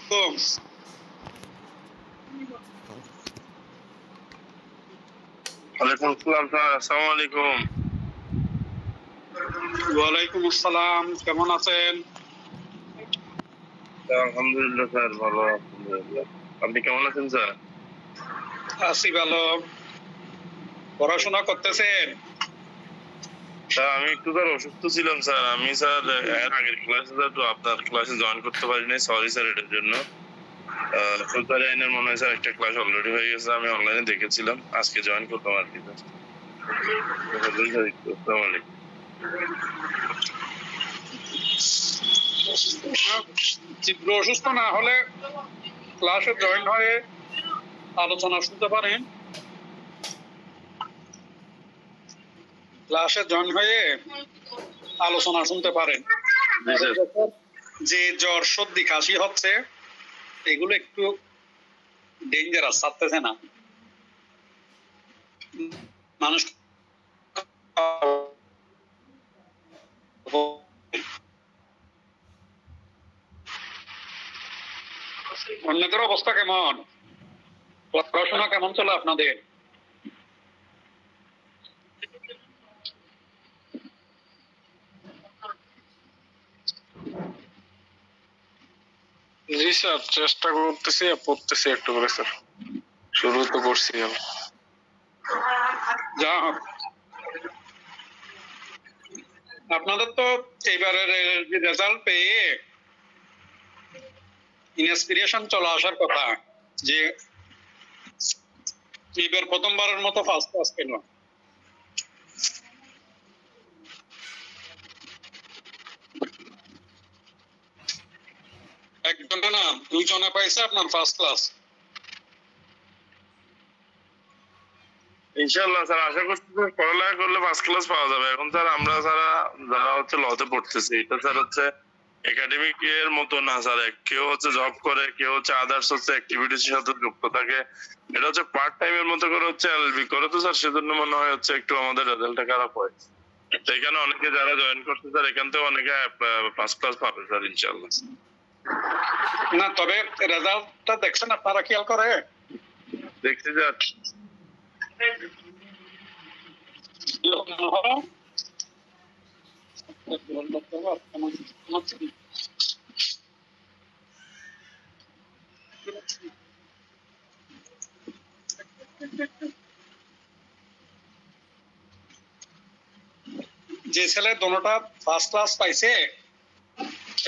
ওয়ালাইকুম আসসালাম স্যার। আসসালামু আলাইকুম। ওয়ালাইকুম আসসালাম, কেমন আছেন? আলহামদুলিল্লাহ স্যার, ভালো আলহামদুলিল্লাহ। আপনি কেমন আছেন স্যার? আছি ভালো। পড়াশোনা করতেছেন? স্যার আমি একটু স্যার অসুস্থ ছিলাম স্যার। আমি স্যার এর আগের ক্লাসে তো আপনার ক্লাসে জয়েন করতে পারিনি, সরি স্যার এটার জন্য। ফুলবাড়ি আইনের মনে হয় স্যার একটা ক্লাস অলরেডি হয়ে গেছে, আমি অনলাইনে দেখেছিলাম, আজকে জয়েন করতাম আর কি স্যার। আসসালামু আলাইকুম। তীব্র অসুস্থ না হলে ক্লাসে জয়েন হয়ে আলোচনা শুনতে পারেন। ক্লাসে জয়েন হয়ে আলোচনা শুনতে পারেন। যে জ্বর সর্দি কাশি হচ্ছে এগুলো একটু ডেঞ্জারাস, ছাড়তেছে না মানুষ। অন্যদের অবস্থা কেমন? পড়াশোনা কেমন চলে আপনাদের? জি স্যার, চেষ্টা করতেছি, পড়তেছি একটু করে স্যার। শুরু তো করছি আমি। যা হোক, আপনাদের তো এইবারের রেজাল্ট পেয়ে ইন্সপিরেশন চলে আসার কথা যে এবার প্রথমবারের মতো ফার্স্ট ক্লাস পেল। একজনে না, দুইজনে পাইছে আপনার ফার্স্ট ক্লাস। ইনশাআল্লাহ স্যার, আশা করছি স্যার পড়ালেখা করলে ফার্স্ট ক্লাস পাওয়া যাবে। এখন স্যার আমরা যারা হচ্ছে লতে পড়তেছি, এটা স্যার হচ্ছে একাডেমিক এর মতো না স্যার। কেউ হচ্ছে জব করে, কেউ হচ্ছে আদার্স হচ্ছে অ্যাক্টিভিটির সাথে যুক্ত থাকে। এটা হচ্ছে পার্ট টাইম এর মতো করে হচ্ছে এলএলবি করে, তো স্যার সেজন্য মনে হয় হচ্ছে একটু আমাদের রেজাল্টটা খারাপ হয়। তো এখানে অনেকে যারা জয়েন করছে স্যার, এখান থেকে অনেকে ফার্স্ট ক্লাস পাবে স্যার ইনশাআল্লাহ। না, তবে রেজাল্টটা দেখছেন আপনারা, খেয়াল করে দেখছি স্যার। যে ছেলে দোনোটা ফার্স্ট ক্লাস পাইছে,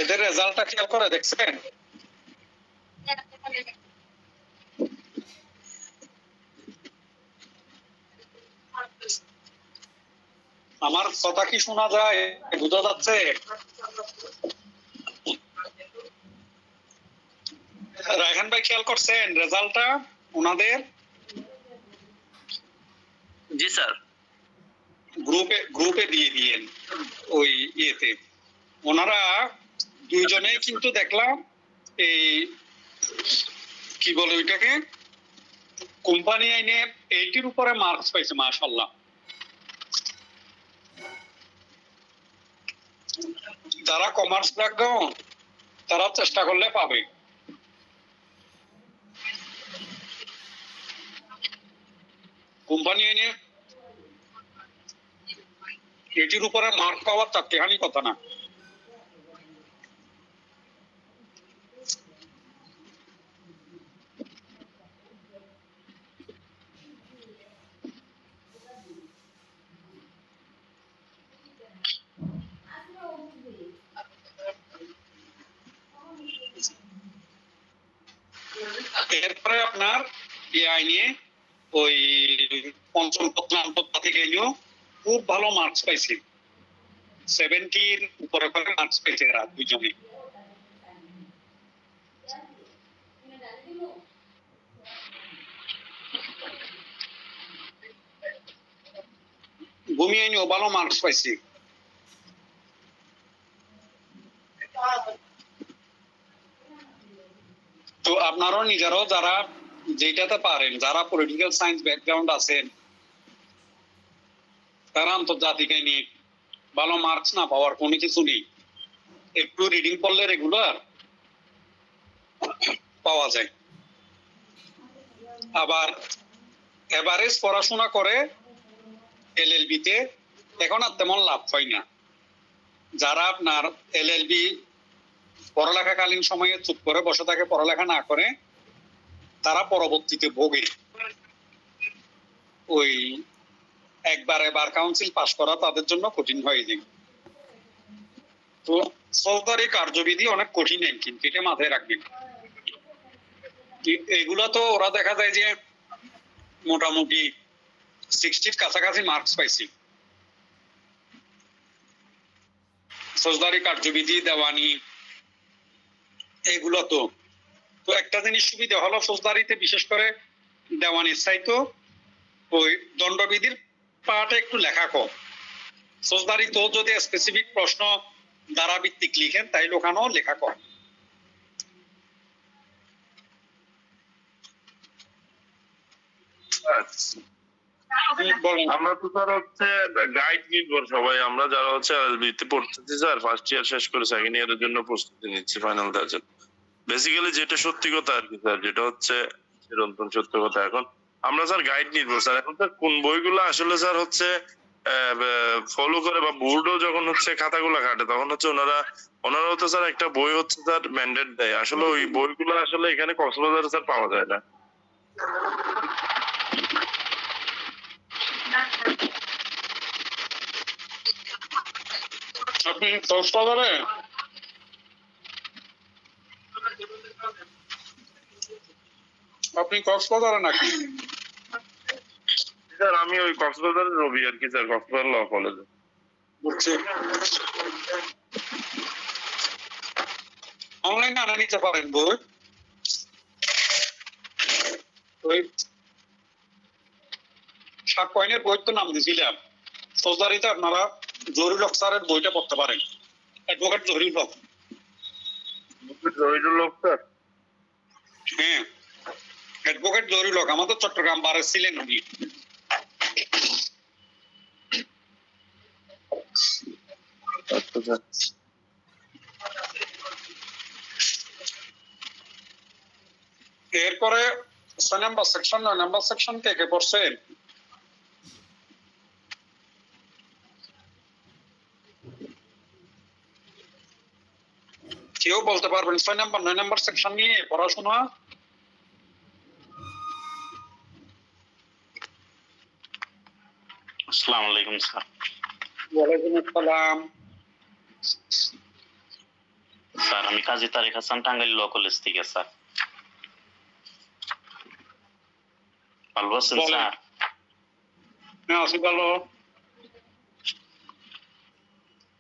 এদের রেজাল্টটা খেয়াল করে দেখছেন? আমার কথা কি শোনা যায়, বোঝা যাচ্ছে? রায়হান ভাই খেয়াল করছেন রেজাল্টটা ওনাদের? জি স্যার। গ্রুপে দিয়ে দিয়েন ওই ইয়েতে। ওনারা দুইজনেই কিন্তু দেখলাম এই কি বলে ওইটাকে, কোম্পানি আইনে 80 উপরে মার্কস পাইছে, মাশাআল্লাহ। যারা কমার্স ব্যাকগ্রাউন্ড তারা চেষ্টা করলে পাবে। কোম্পানি আইনে 80 উপরে মার্ক পাওয়ার চারটেখানি কথা না। এরপরে আপনার এই আইনে ওই পঞ্চম প্রত্নান্ততা থেকে খুব ভালো মার্কস পাইছে, 70 উপরে করে মার্কস পেয়েছে এরা দুইজনে। ভূমি আইনেও ভালো মার্কস পাইছে। তো আপনারাও নিজেরাও যারা যেটাতে পারেন, যারা পলিটিক্যাল সায়েন্স ব্যাকগ্রাউন্ড আছেন, তারা আন্তর্জাতিক আইনে ভালো মার্কস না পাওয়ার কোনো কিছু নেই। একটু রিডিং করলে রেগুলার পাওয়া যায়। আবার এভারেজ পড়াশোনা করে এলএলবি তে এখন আর তেমন লাভ হয় না। যারা আপনার এলএলবি পড়ালেখাকালীন সময়ে চুপ করে বসে থাকে, পড়ালেখা না করে, তারা পরবর্তীতে ভোগে। ওই একবারে বার কাউন্সিল পাশ করা তাদের জন্য কঠিন হয়ে যায়। তো ফৌজদারি কার্যবিধি অনেক কঠিন, কিন্তু এটা মাথায় রাখবেন। এগুলা তো ওরা দেখা যায় যে মোটামুটি 60 কাছাকাছি মার্কস পাইছি। ফৌজদারি কার্যবিধি, দেওয়ানি, এগুলো তো একটা জিনিস সুবিধা হলো ফৌজদারিতে, বিশেষ করে দেওয়ানির চাইতো ওই দণ্ডবিধির পার্টে একটু লেখা কম। ফৌজদারি তো যদি স্পেসিফিক প্রশ্ন দ্বারা ভিত্তিক লিখেন তাই ওখানেও লেখা কম। আমরা তো স্যার হচ্ছে গাইড নির্ভর সবাই, আমরা যারা হচ্ছে এলএলবি তে পড়তেছি স্যার, ফার্স্ট ইয়ার শেষ করে সেকেন্ড ইয়ারের জন্য প্রস্তুতি নিচ্ছি ফাইনাল দেওয়ার জন্য। বেসিক্যালি যেটা সত্যি কথা আর কি স্যার, যেটা হচ্ছে চিরন্তন সত্য কথা। এখন আমরা স্যার গাইড নির্ভর স্যার। এখন স্যার কোন বইগুলো আসলে স্যার হচ্ছে ফলো করে, বা বোর্ডও যখন হচ্ছে খাতাগুলো কাটে তখন হচ্ছে ওনারাও তো স্যার একটা বই হচ্ছে স্যার ম্যান্ডেট দেয়, আসলে ওই বইগুলো আসলে এখানে কক্সবাজারে স্যার পাওয়া যায় না। আপনি কক্সবাজারে নাকি? স্যার আমি ওই কক্সবাজারের রবি আর কি স্যার, কক্সবাজার ল কলেজে। বুঝছি। অনলাইনে আনা নিতে পারেন বই। ওই সাত পয়েন্টের বই তো নাম দিয়েছিলাম। ফৌজদারিতে আপনারা জহিরুল হক স্যারের বইটা পড়তে পারেন, অ্যাডভোকেট জহিরুল হক। জহিরুল হক স্যার? হ্যাঁ, অ্যাডভোকেট জহিরুল হক আমাদের চট্টগ্রাম বারে ছিলেন উনি। এরপরে 6 নম্বর সেকশন, 9 নম্বর সেকশন কে কে পড়ছেন? কেউ বলতে পারবেন 6 নম্বর 9 নম্বর সেকশন নিয়ে পড়াশোনা? আসসালামু আলাইকুম স্যার। ওয়ালাইকুম আসসালাম। স্যার আমি কাজী তারিক হাসান, টাঙ্গাইল ল কলেজ থেকে স্যার। ভালো আছেন স্যার? হ্যাঁ আছি ভালো।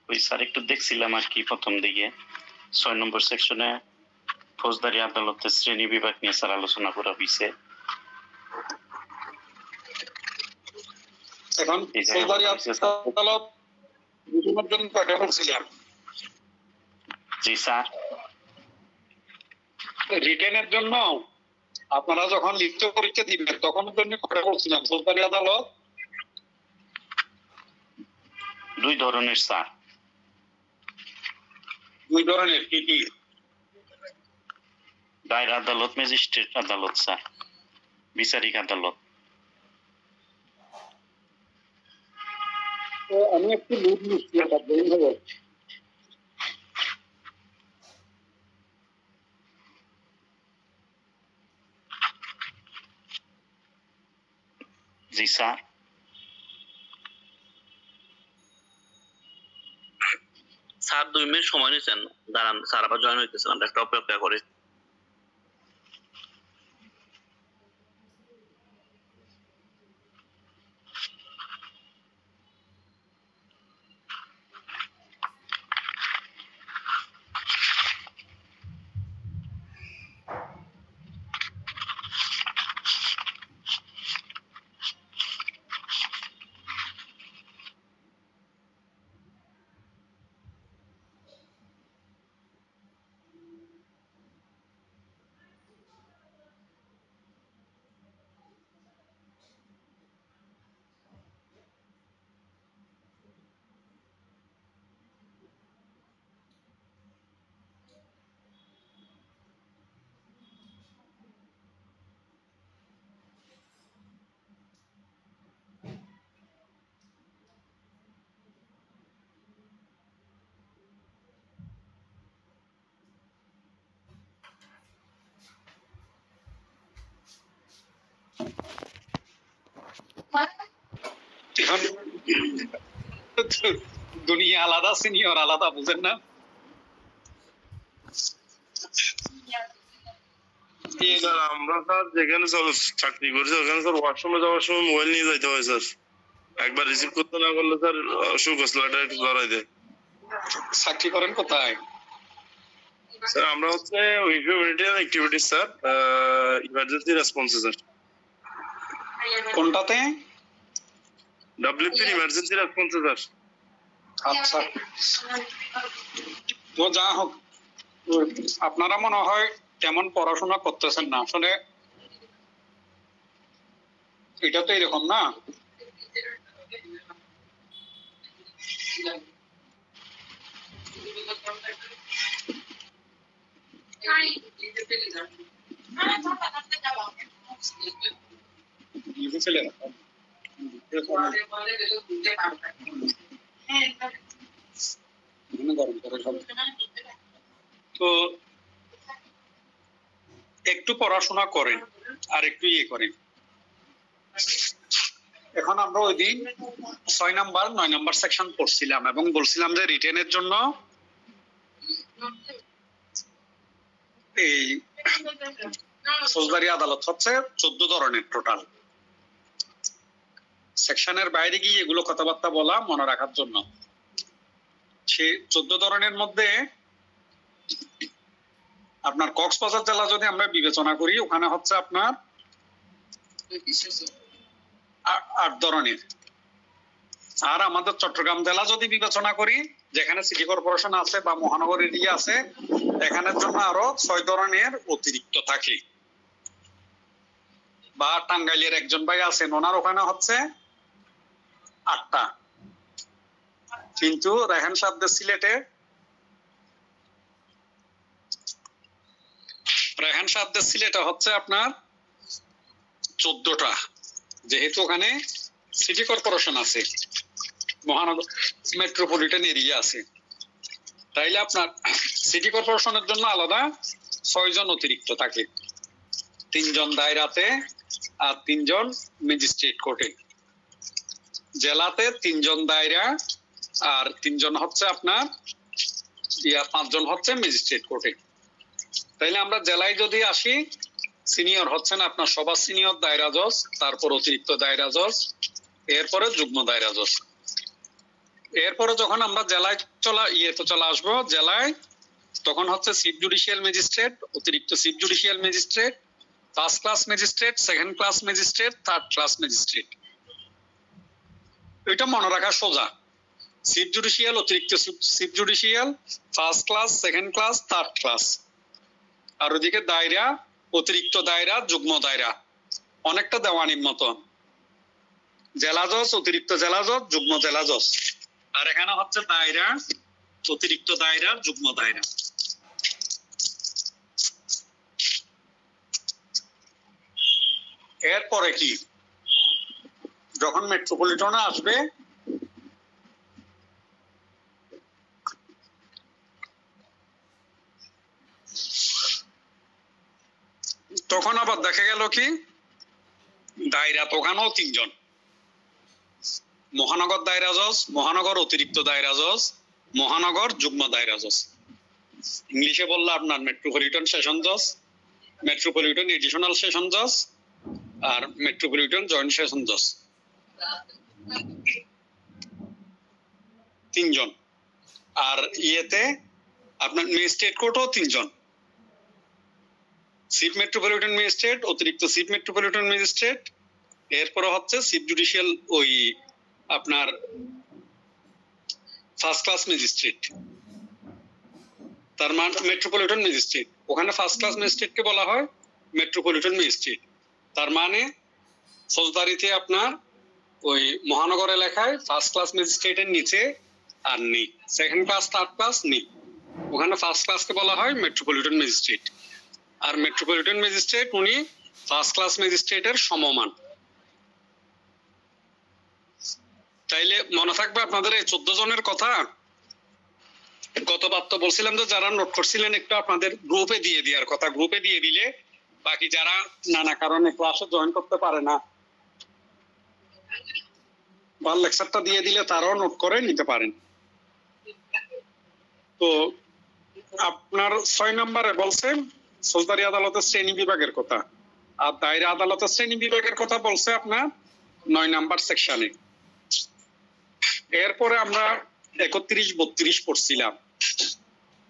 ওই স্যার একটু দেখছিলাম আর কি প্রথম দিকে 6 নম্বর সেকশনে ফৌজদারি আদালতের শ্রেণী বিভাগ নিয়ে স্যার আলোচনা করা হয়েছে। এখন ফৌজদারি আদালত বুঝানোর জন্য কাকে বলছিলাম? জি স্যার। রিটেনের জন্য আপনারা যখন লিখিত পরীক্ষা দিবেন তখন জন্য কাকে বলছিলাম? ফৌজদারি আদালত দুই ধরনের স্যার। দুই ধরনের, কি কি? দায়রা আদালত, ম্যাজিস্ট্রেট আদালত স্যার, বিচারিক আদালত। আমি একটু লিড নিচ্ছি, জি স্যার। স্যার 2 মিনিট সময় নিয়েছেন, দাঁড়ান স্যার আবার জয়েন হইতেছেন, আমরা একটা অপেক্ষা করি। এখন দুনিয়া আলাদা, সিনিয়র আলাদা, বুঝেন না? স্যার আমরা স্যার যেখানে চাকরি করছি ওখানে স্যার ওয়াশরুমে যাওয়ার সময় মোবাইল নিয়ে যাইতে হয় স্যার। একবার রিসিভ করতে না করলে স্যার সুকসলাটা একটু ধরাই দেয়। চাকরি করেন কোথায়? স্যার আমরা হচ্ছে humanitarian activities sir, emergency response sir. কোনটাতে? WP emergency response sir. আচ্ছা, তো যা হোক, আপনারা মনে হয় তেমন পড়াশোনা করতেছেন না। আসলে এটা তো এরকম না, তো একটু পড়াশোনা করেন আর একটু ইয়ে করেন। এখন আমরা ওই দিন 6 নাম্বার 9 নাম্বার সেকশন পড়ছিলাম এবং বলছিলাম যে রিটেনের জন্য এই ফৌজদারি আদালত হচ্ছে 14 ধরনের টোটাল। সেকশনের বাইরে গিয়ে এগুলো কথাবার্তা বলা মনে রাখার জন্য। সে 14 ধরনের মধ্যে আপনার কক্সবাজার জেলা যদি আমরা বিবেচনা করি, ওখানে হচ্ছে আপনার 8 ধরনের। আর আমাদের চট্টগ্রাম জেলা যদি বিবেচনা করি, যেখানে সিটি কর্পোরেশন আছে বা মহানগর এরিয়া আছে, এখানের জন্য আরো 6 ধরনের অতিরিক্ত থাকে। বা টাঙ্গাইলের একজন ভাই আছেন, ওনার ওখানে হচ্ছে 8টা, কিন্তু রেহান সাহেবদের সিলেটে হচ্ছে আপনার 14টা, যেহেতু ওখানে সিটি কর্পোরেশন আছে, মহানগর মেট্রোপলিটন এরিয়া আছে। তাইলে আপনার সিটি কর্পোরেশনের জন্য আলাদা 6 জন অতিরিক্ত থাকে, 3 জন দায়রাতে আর 3 জন ম্যাজিস্ট্রেট কোর্টে। জেলাতে 3 জন দায়রা আর 3 জন হচ্ছে আপনার 5 জন হচ্ছে ম্যাজিস্ট্রেট কোর্টে। তাইলে আমরা জেলায় যদি আসি, সিনিয়র হচ্ছেন আপনার সবার সিনিয়র দায়রা জজ, তারপর অতিরিক্ত দায়রা জজ, এরপরে যুগ্ম দায়রা জজ। এরপরে যখন আমরা জেলায় চলে আসবো, জেলায় তখন হচ্ছে চিফ জুডিশিয়াল ম্যাজিস্ট্রেট, অতিরিক্ত chief judicial magistrate, first class magistrate, second class magistrate, third class magistrate. এটা মনে রাখা সোজা। চিফ জুডিশিয়াল, অতিরিক্ত chief judicial, first class, second class, third class. আর ওদিকে দায়রা, অতিরিক্ত দায়রা, যুগ্ম দায়রা, অনেকটা দেওয়ানির মতন। জেলা জজ, অতিরিক্ত জেলা জজ, যুগ্ম জেলা জজ। আর এখানে হচ্ছে দায়রা, অতিরিক্ত দায়রা, যুগ্ম দায়রা। এরপরে কি, যখন মেট্রোপলিটনে আসবে, তখন আবার দেখা গেল কি, দায়রা তো ওখানেও 3 জন, মহানগর দায়রা জজ, মহানগর অতিরিক্ত দায়রা জজ, মহানগর যুগ্ম দায়রা জজ। ইংলিশে বললে আপনার মেট্রোপলিটন সেশন জজ, মেট্রোপলিটন এডিশনাল সেশন জজ আর মেট্রোপলিটন জয়েন্ট সেশন জজ। 3 জন। আর ইয়েতে আপনার ম্যাজিস্ট্রেট কোর্টও 3 জন, চিফ মেট্রোপলিটন ম্যাজিস্ট্রেট, অতিরিক্ত চিফ মেট্রোপলিটন ম্যাজিস্ট্রেট, এরপরে হচ্ছে চিফ জুডিশিয়াল ওই আপনার ফার্স্ট ক্লাস ম্যাজিস্ট্রেট, তার মানে মেট্রোপলিটন ম্যাজিস্ট্রেট। ওখানে ফার্স্ট ক্লাস ম্যাজিস্ট্রেটকে বলা হয় মেট্রোপলিটন ম্যাজিস্ট্রেট। তার মানে ফৌজদারিতে আপনার ওই মহানগর এলাকায় ফার্স্ট ক্লাস ম্যাজিস্ট্রেটের নিচে আর নেই, সেকেন্ড ক্লাস, থার্ড ক্লাস নেই। ওখানে ফার্স্ট ক্লাসকে বলা হয় মেট্রোপলিটন ম্যাজিস্ট্রেট। আর মেট্রোপলিটন ম্যাজিস্ট্রেট উনি ফার্স্ট ক্লাস ম্যাজিস্ট্রেটের সমমান। তাইলে মনে থাকবে আপনাদের এই 14 জনের কথা। গতবার তো বলছিলাম যে যারা নোট করছিলেন একটু আপনাদের গ্রুপে দিয়ে দেওয়ার কথা। গ্রুপে দিয়ে দিলে বাকি যারা নানা কারণে ক্লাসে জয়েন করতে পারে না, বা লেকচারটা দিয়ে দিলে তারাও নোট করে নিতে পারেন। তো আপনার 6 নম্বরে বলছে ফৌজদারি আদালতের শ্রেণী বিভাগের কথা, আর দায়রা আদালতের শ্রেণী বিভাগের কথা বলছে আপনার 9 নাম্বার সেকশনে। এরপরে আমরা 31-32 পড়ছিলাম।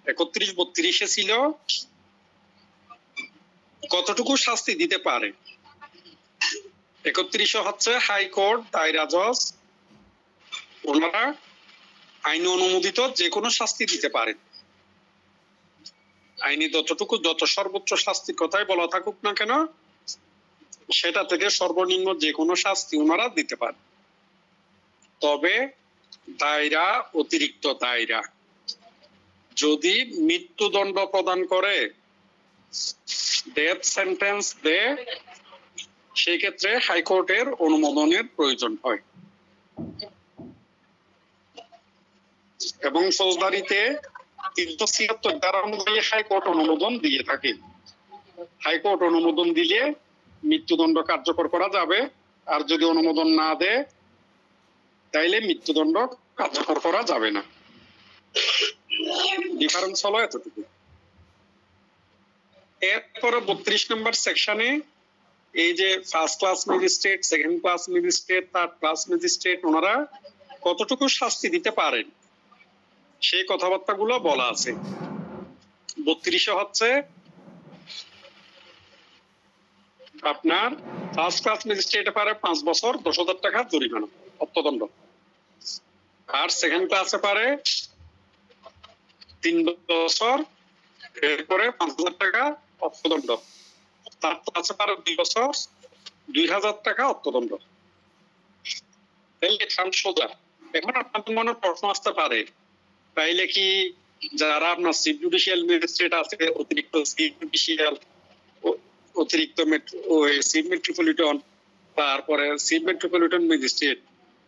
31-32 ছিল কতটুকু শাস্তি দিতে পারে। 31 হচ্ছে হাইকোর্ট দায়রা জজ ওনারা আইন অনুমোদিত যে কোনো শাস্তি দিতে পারে। আইনি যত সর্বোচ্চ শাস্তির কথাই বলা থাকুক না কেন, সেটা থেকে সর্বনিম্ন যে কোনো শাস্তি ওনারা দিতে পারে। তবে দায়রা, অতিরিক্ত দায়রা যদি মৃত্যুদণ্ড প্রদান করে, ডেথ সেন্টেন্স দেয়, সেই ক্ষেত্রে হাইকোর্টের অনুমোদনের প্রয়োজন হয়। এবং ফৌজদারিতে 376 ধারা অনুযায়ী হাইকোর্ট অনুমোদন দিয়ে থাকে। হাইকোর্ট অনুমোদন দিলে মৃত্যুদণ্ড কার্যকর করা যাবে, আর যদি অনুমোদন না দেয় তাইলে মৃত্যুদণ্ড কার্যকর করা যাবে না। ডিফারেন্স হলো এতটুকু। এরপরে 32 নম্বর সেকশনে এই যে first class magistrate, second class magistrate, third class magistrate ওনারা কতটুকু শাস্তি দিতে পারেন সেই কথাবার্তাগুলো বলা আছে। 32 হচ্ছে আপনার ফার্স্ট ক্লাস ম্যাজিস্ট্রেটে পারে 5 বছর 10,000 টাকা জরিমানা অর্থদণ্ড, আর সেকেন্ড ক্লাসে পারে 3 বছর এরপরে 5,000 টাকা অর্থদণ্ড, থার্ড ক্লাসে পারে 2 বছর 2,000 টাকা অর্থদণ্ড। সোজা। এখন আপনাদের মনে প্রশ্ন আসতে পারে, তাইলে কি যারা আপনার চিফ জুডিশিয়াল ম্যাজিস্ট্রেট আছে, অতিরিক্ত চিফ জুডিশিয়াল, অতিরিক্ত চিফ মেট্রোপলিটন, তারপরে চিফ মেট্রোপলিটন ম্যাজিস্ট্রেট,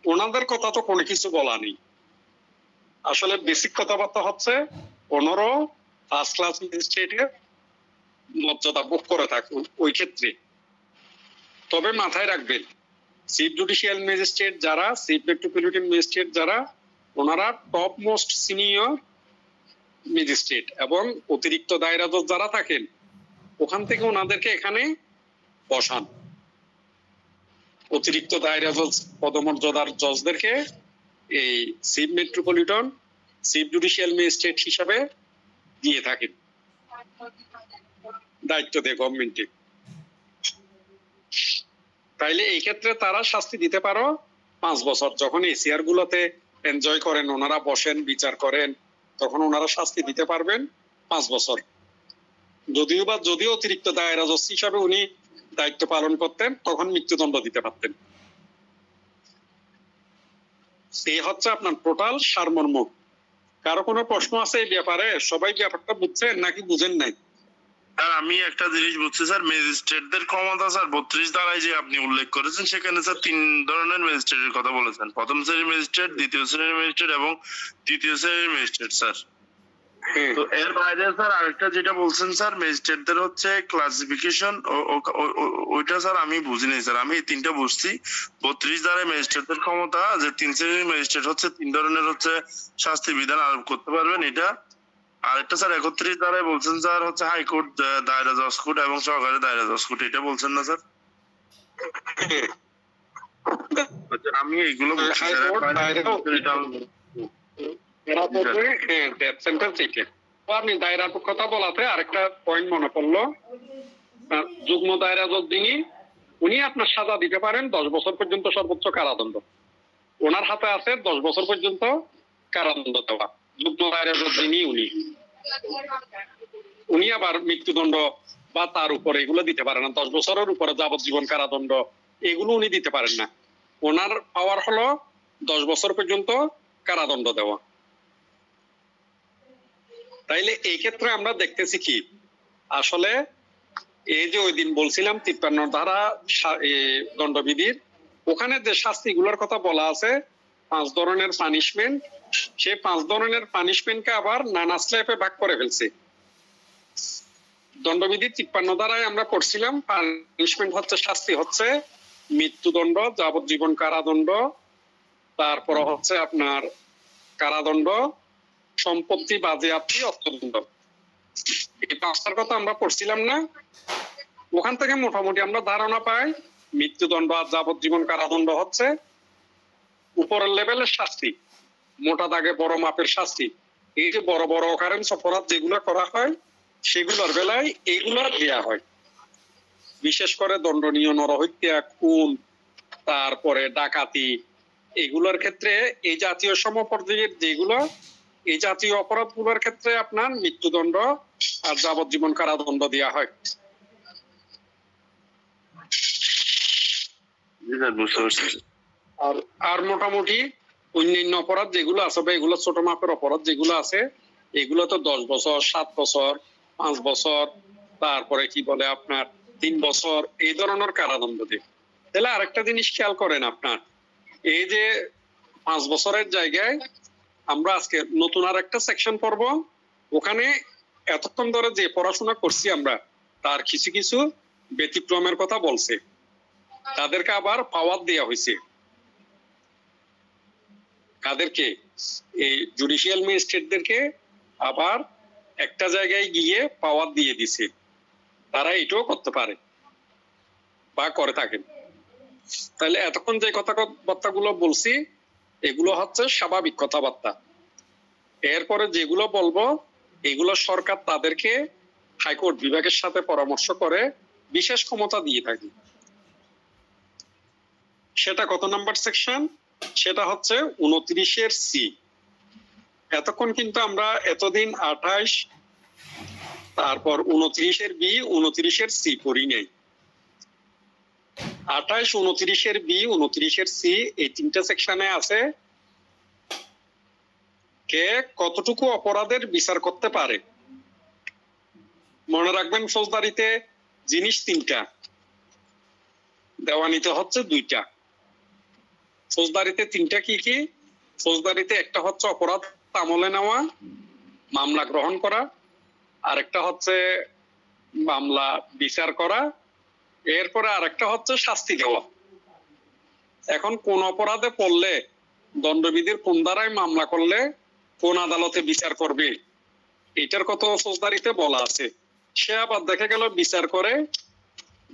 ওনাদের কথা তো কোনো কিছু বলা নেই। আসলে বেসিক কথাবার্তা হচ্ছে ওনারও ফার্স্ট ক্লাস ম্যাজিস্ট্রেটের মর্যাদা ভোগ করে থাকুন ওই ক্ষেত্রে। তবে মাথায় রাখবেন চিফ জুডিশিয়াল ম্যাজিস্ট্রেট যারা, চিফ মেট্রোপলিটন ম্যাজিস্ট্রেট যারা, ওনারা টপ মোস্ট সিনিয়র ম্যাজিস্ট্রেট, এবং অতিরিক্ত দায়রা জজ যারা থাকেন ওখান থেকে ওনাদেরকে এখানে বসান। অতিরিক্ত দায়রা জজ পদমর্যাদার জজদেরকে এই chief metropolitan, chief judicial magistrate হিসাবে দিয়ে থাকেন, দায়িত্ব দেয় গভর্নমেন্টে। তাইলে এই ক্ষেত্রে তারা শাস্তি দিতে পারো 5 বছর। যখন এসিআর গুলোতে এনজয় করেন, ওনারা বসেন বিচার করেন, তখন ওনারা শাস্তি দিতে পারবেন 5 বছর। যদিও অতিরিক্ত দায়রা জজ হিসাবে উনি দায়িত্ব পালন করতেন, তখন মৃত্যুদণ্ড দিতে পারতেন। এই হচ্ছে আপনার টোটাল সারমর্ম। কারো কোনো প্রশ্ন আছে এই ব্যাপারে? সবাই ব্যাপারটা বুঝছেন নাকি বুঝেন নাই? স্যার আমি একটা জিনিস বুঝছি স্যার, ম্যাজিস্ট্রেটদের ক্ষমতা স্যার 32 ধারায় যে আপনি উল্লেখ করেছেন সেখানে স্যার 3 ধরনের ম্যাজিস্ট্রেটের কথা বলেছেন, প্রথম শ্রেণীর ম্যাজিস্ট্রেট, দ্বিতীয় শ্রেণীর ম্যাজিস্ট্রেট এবং তৃতীয় শ্রেণীর ম্যাজিস্ট্রেট স্যার। তো এর বাইরে স্যার আরেকটা যেটা বলছেন স্যার, ম্যাজিস্ট্রেটদের হচ্ছে ক্লাসিফিকেশন, ওইটা স্যার আমি বুঝিনি স্যার। আমি এই 3টা বুঝছি। 32 ধারায় ম্যাজিস্ট্রেটদের ক্ষমতা যে 3 শ্রেণীর ম্যাজিস্ট্রেট হচ্ছে 3 ধরনের হচ্ছে শাস্তি বিধান আরোপ করতে পারবেন, এটা। আরেকটা স্যার 31 ধারায় বলছেন স্যার হচ্ছে হাইকোর্ট, দায়রা জজ কোর্ট এবং সহকারী দায়রা জজ কোর্ট, এটা বলছেন না স্যার? আমি এইগুলো বুঝছি স্যার। আপনি দায়রার কথা বলাতে আরেকটা পয়েন্ট মনে পড়লো। যুগ্ম দায়রা জজ যিনি, উনি আপনার সাজা দিতে পারেন 10 বছর পর্যন্ত সর্বোচ্চ কারাদণ্ড। ওনার হাতে আছে 10 বছর পর্যন্ত কারাদণ্ড দেওয়া। যুগ্ম দায়রা জজ যিনি উনি আবার মৃত্যুদণ্ড বা তার উপরে এগুলো দিতে পারেন না। 10 বছরের উপরে যাবজ্জীবন কারাদণ্ড এগুলো উনি দিতে পারেন না। ওনার পাওয়ার হলো 10 বছর পর্যন্ত কারাদণ্ড দেওয়া। তাইলে এই ক্ষেত্রে আমরা দেখতেছি কি, আসলে এই যে ওই দিন বলছিলাম 53 ধারা দণ্ডবিধির, ওখানে যে শাস্তিগুলোর কথা বলা আছে 5 ধরনের পানিশমেন্ট, সেই 5 ধরনের পানিশমেন্টকে আবার নানা স্ল্যাবে ভাগ করে ফেলছে। দণ্ডবিধি 53 ধারায় আমরা পড়ছিলাম পানিশমেন্ট হচ্ছে, শাস্তি হচ্ছে মৃত্যুদণ্ড, যাবজ্জীবন কারাদণ্ড, তারপর হচ্ছে আপনার কারাদণ্ড, সম্পত্তি বাজেয়াপ্তি, অর্থদণ্ড। এই পাঁচটার কথা আমরা পড়ছিলাম না? ওখান থেকে মোটামুটি আমরা ধারণা পাই মৃত্যুদণ্ড আর যাবজ্জীবন কারাদণ্ড হচ্ছে উপরের লেভেলের শাস্তি, মোটা দাগে বড় মাপের শাস্তি। এই যে বড় বড় অকারেন্স অপরাধ যেগুলো করা হয় সেগুলোর বেলায় এইগুলো দেয়া হয়। বিশেষ করে দণ্ডনীয় নরহত্যা, খুন, তারপরে ডাকাতি, এগুলোর ক্ষেত্রে এই জাতীয় সমপর্যায়ের যেগুলো এই জাতীয় অপরাধগুলোর ক্ষেত্রে আপনার মৃত্যুদণ্ড আর যাবজ্জীবন কারাদণ্ড দেওয়া হয়। জি স্যার, বুঝতে পারছি। আর আর মোটামুটি অন্যান্য অপরাধ যেগুলো আছে বা এগুলো ছোট মাপের অপরাধ যেগুলো আছে এগুলো তো 10 বছর, 7 বছর, 5 বছর, তারপরে কি বলে আপনার 3 বছর এই ধরনের কারাদণ্ড দেয়। তাহলে আরেকটা জিনিস খেয়াল করেন আপনার, এই যে 5 বছরের জায়গায় আমরা আজকে নতুন আর একটা সেকশন পড়বো, ওখানে এতক্ষণ ধরে যে পড়াশোনা করছি আমরা তার কিছু কিছু ব্যতিক্রমের কথা বলছে, তাদেরকে আবার পাওয়ার দেওয়া হয়েছে। কাদেরকে? এই জুডিশিয়াল ম্যাজিস্ট্রেটদেরকে আবার একটা জায়গায় গিয়ে পাওয়ার দিয়ে দিছে, তারা এটাও করতে পারে বা করে থাকেন। তাহলে এতক্ষণ যে কথাবার্তাগুলো বলছি এগুলো হচ্ছে স্বাভাবিক কথাবার্তা। এরপরে যেগুলো বলবো এগুলো সরকার তাদেরকে হাইকোর্ট বিভাগের সাথে পরামর্শ করে বিশেষ ক্ষমতা দিয়ে থাকে। সেটা কত নাম্বার সেকশন? সেটা হচ্ছে 29-এর সি। এতক্ষণ কিন্তু আমরা এতদিন 28, তারপর 29-এর বি, 29-এর সি পড়ি নাই। 28, 29-এর বি, 29-এর সি এই তিনটা সেকশনে আছে কে কতটুকু অপরাধের বিচার করতে পারে। মনে রাখবেন ফৌজদারিতে জিনিস তিনটা, দেওয়ানিতে হচ্ছে দুইটা। ফৌজদারিতে তিনটা কি কি? ফৌজদারিতে একটা হচ্ছে অপরাধ আমলে নেওয়া, মামলা গ্রহণ করা, আরেকটা হচ্ছে মামলা বিচার করা, এরপরে আরেকটা হচ্ছে শাস্তি দেওয়া। এখন কোন অপরাধে পড়লে দণ্ডবিধির কোন ধারায় মামলা করলে কোন আদালতে বিচার করবে এটার কথা ফৌজদারিতে বলা আছে। সে আবার দেখা গেল বিচার করে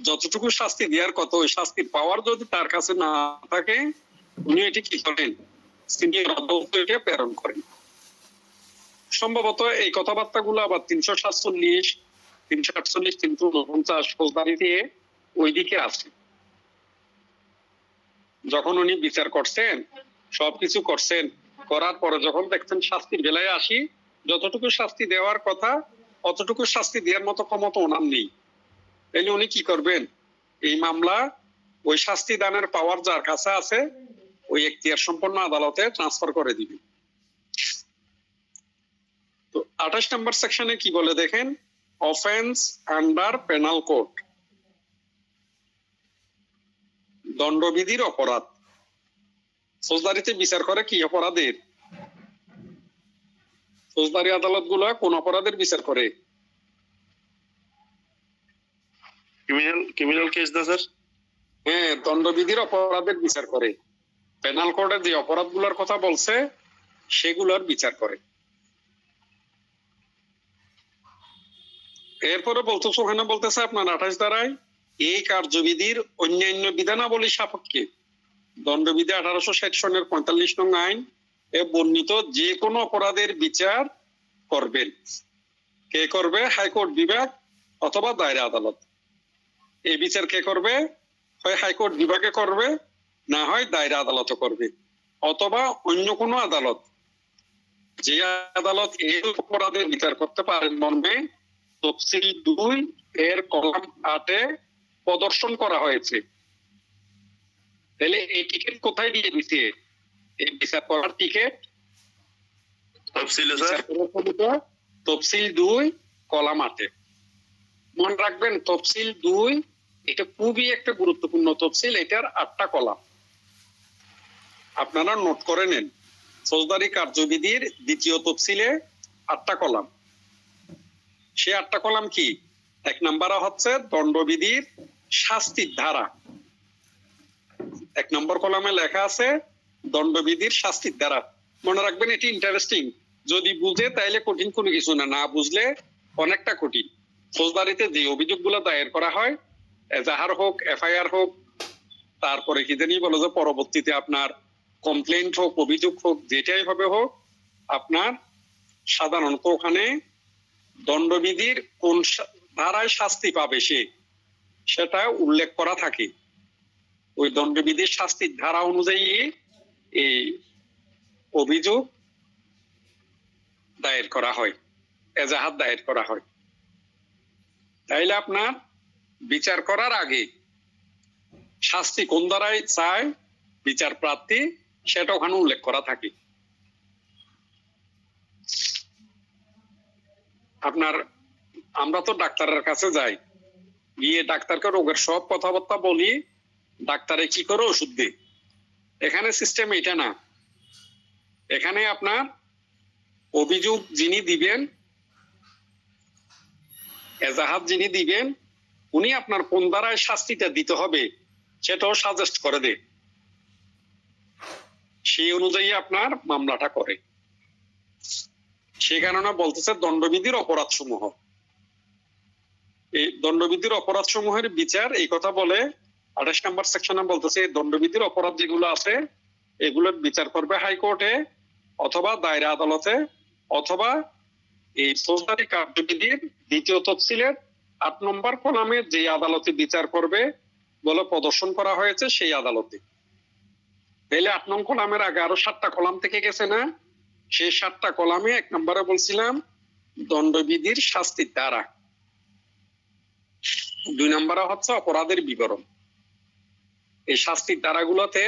যতটুকু শাস্তি দেওয়ার কথা ওই শাস্তির পাওয়ার যদি তার কাছে না থাকে উনি এটি কি করেন? সিনিয়র আদালতকে প্রেরণ করেন। সম্ভবত এই কথাবার্তাগুলো আবার 347, 348, 349 ফৌজদারিতে ওইদিকে আছে। যখন উনি বিচার করছেন সবকিছু করছেন, করার পরে যখন দেখছেন শাস্তির বেলায় আসি, যতটুকু শাস্তি দেওয়ার কথা অতটুকু শাস্তি দেওয়ার মতো ক্ষমতা ওনার নেই। তাইলে উনি কি করবেন? এই মামলা ওই শাস্তি দানের পাওয়ার যার কাছে আছে ওই এখতিয়ার সম্পন্ন আদালতে ট্রান্সফার করে দিবে। তো 28 নম্বর সেকশনে কি বলে দেখেন, অফেন্স আন্ডার পেনাল কোড, দণ্ডবিধির অপরাধ। ফৌজদারিতে বিচার করে কি অপরাধের? ফৌজদারি আদালত গুলা কোন অপরাধের বিচার করে? ক্রিমিনাল কেস না স্যার? হ্যাঁ, দণ্ডবিধির অপরাধের বিচার করে। পেনাল কোডে যে অপরাধগুলোর কথা বলছে সেগুলোর বিচার করে। এরপরে বলতেছে ওখানে বলতেছে আপনার 28 ধারায় এই কার্যবিধির অন্যান্য বিধানাবলী সাপেক্ষে দণ্ডবিধি 1860 সনের 45 নং আইন এ বর্ণিত যে কোনো অপরাধের বিচার করবেন। কে করবে? হাইকোর্ট বিভাগ অথবা দায়রা আদালত। এই বিচার কে করবে? হয় হাইকোর্ট বিভাগে করবে, না হয় দায়রা আদালত করবে, অথবা অন্য কোনো আদালত। যে আদালত এই অপরাধের বিচার করতে পারেন মর্মে তফসিল 2 এর কলাম 8 এ প্রদর্শন করা হয়েছে। তাহলে এই টিকিট কোথায় দিয়ে দিছে? এই বিচার করার টিকিট তফসিলে স্যার? তফসিল 2 কলাম 8 এ। মনে রাখবেন তফসিল 2 এটা খুবই একটা গুরুত্বপূর্ণ তফসিল, এটার 8টা কলাম আপনারা নোট করে নেন। ফৌজদারি কার্যবিধির দ্বিতীয় তফসিলে 8টা কলাম। সে 8টা কলাম কি? 1 নম্বরে হচ্ছে দণ্ডবিধির শাস্তির ধারা। 1 নম্বর কলামে লেখা আছে দণ্ডবিধির শাস্তির দ্বারা। মনে রাখবেন, এটি ইন্টারেস্টিং। যদি বুঝে তাইলে কঠিন কোনো কিছু না, না বুঝলে অনেকটা কঠিন। ফৌজদারিতে যে অভিযোগগুলো দায়ের করা হয়, এজাহার হোক, এফআইআর হোক, তারপরে কি জানি বলো যে পরবর্তীতে আপনার কমপ্লেন্ট হোক, অভিযোগ হোক, যেটাই হবে হোক, আপনার সাধারণত ওখানে দণ্ডবিধির কোন ধারায় শাস্তি পাবে সেটা উল্লেখ করা থাকে। ওই দণ্ডবিধির শাস্তির ধারা অনুযায়ী এই অভিযোগ দায়ের করা হয়, এজাহার দায়ের করা হয়। তাইলে আপনার বিচার করার আগে শাস্তি কোন ধারায় চায় বিচার প্রার্থী, সেটা ওখানে উল্লেখ করা থাকে। আপনার আমরা তো ডাক্তারের কাছে যাই, গিয়ে ডাক্তারকে রোগের সব কথাবার্তা বলি, ডাক্তারে কি করে ওষুধ দেয়। এখানে সিস্টেম এটা না। এখানে আপনার অভিযোগ যিনি দিবেন, এজাহার যিনি দিবেন, উনি আপনার কোন ধারায় শাস্তিটা দিতে হবে সেটাও সাজেস্ট করে দেয়। সেই অনুযায়ী আপনার মামলাটা করে। সে কারণে বলতেছে দণ্ডবিধির অপরাধ সমূহ। এই দণ্ডবিধির অপরাধ সমূহের বিচার এই কথা বলে 28 নম্বর সেকশনে বলতেছে, দণ্ডবিধির অপরাধ যেগুলো আছে এগুলোর বিচার করবে হাইকোর্টে অথবা দায়রা আদালতে, অথবা এই ফৌজদারি কার্যবিধির দ্বিতীয় তফসিলের 8 নম্বর কলামে যে আদালতে বিচার করবে বলে প্রদর্শন করা হয়েছে সেই আদালতে। তাহলে 8 নং কলামের আগে আরো 7টা কলাম থেকে গেছে না? সেই 7টা কলামে 1 নম্বরে বলছিলাম দণ্ডবিধির শাস্তির ধারা, 2 নম্বরে হচ্ছে অপরাধের বিবরণ। এই শাস্তির ধারাগুলোতে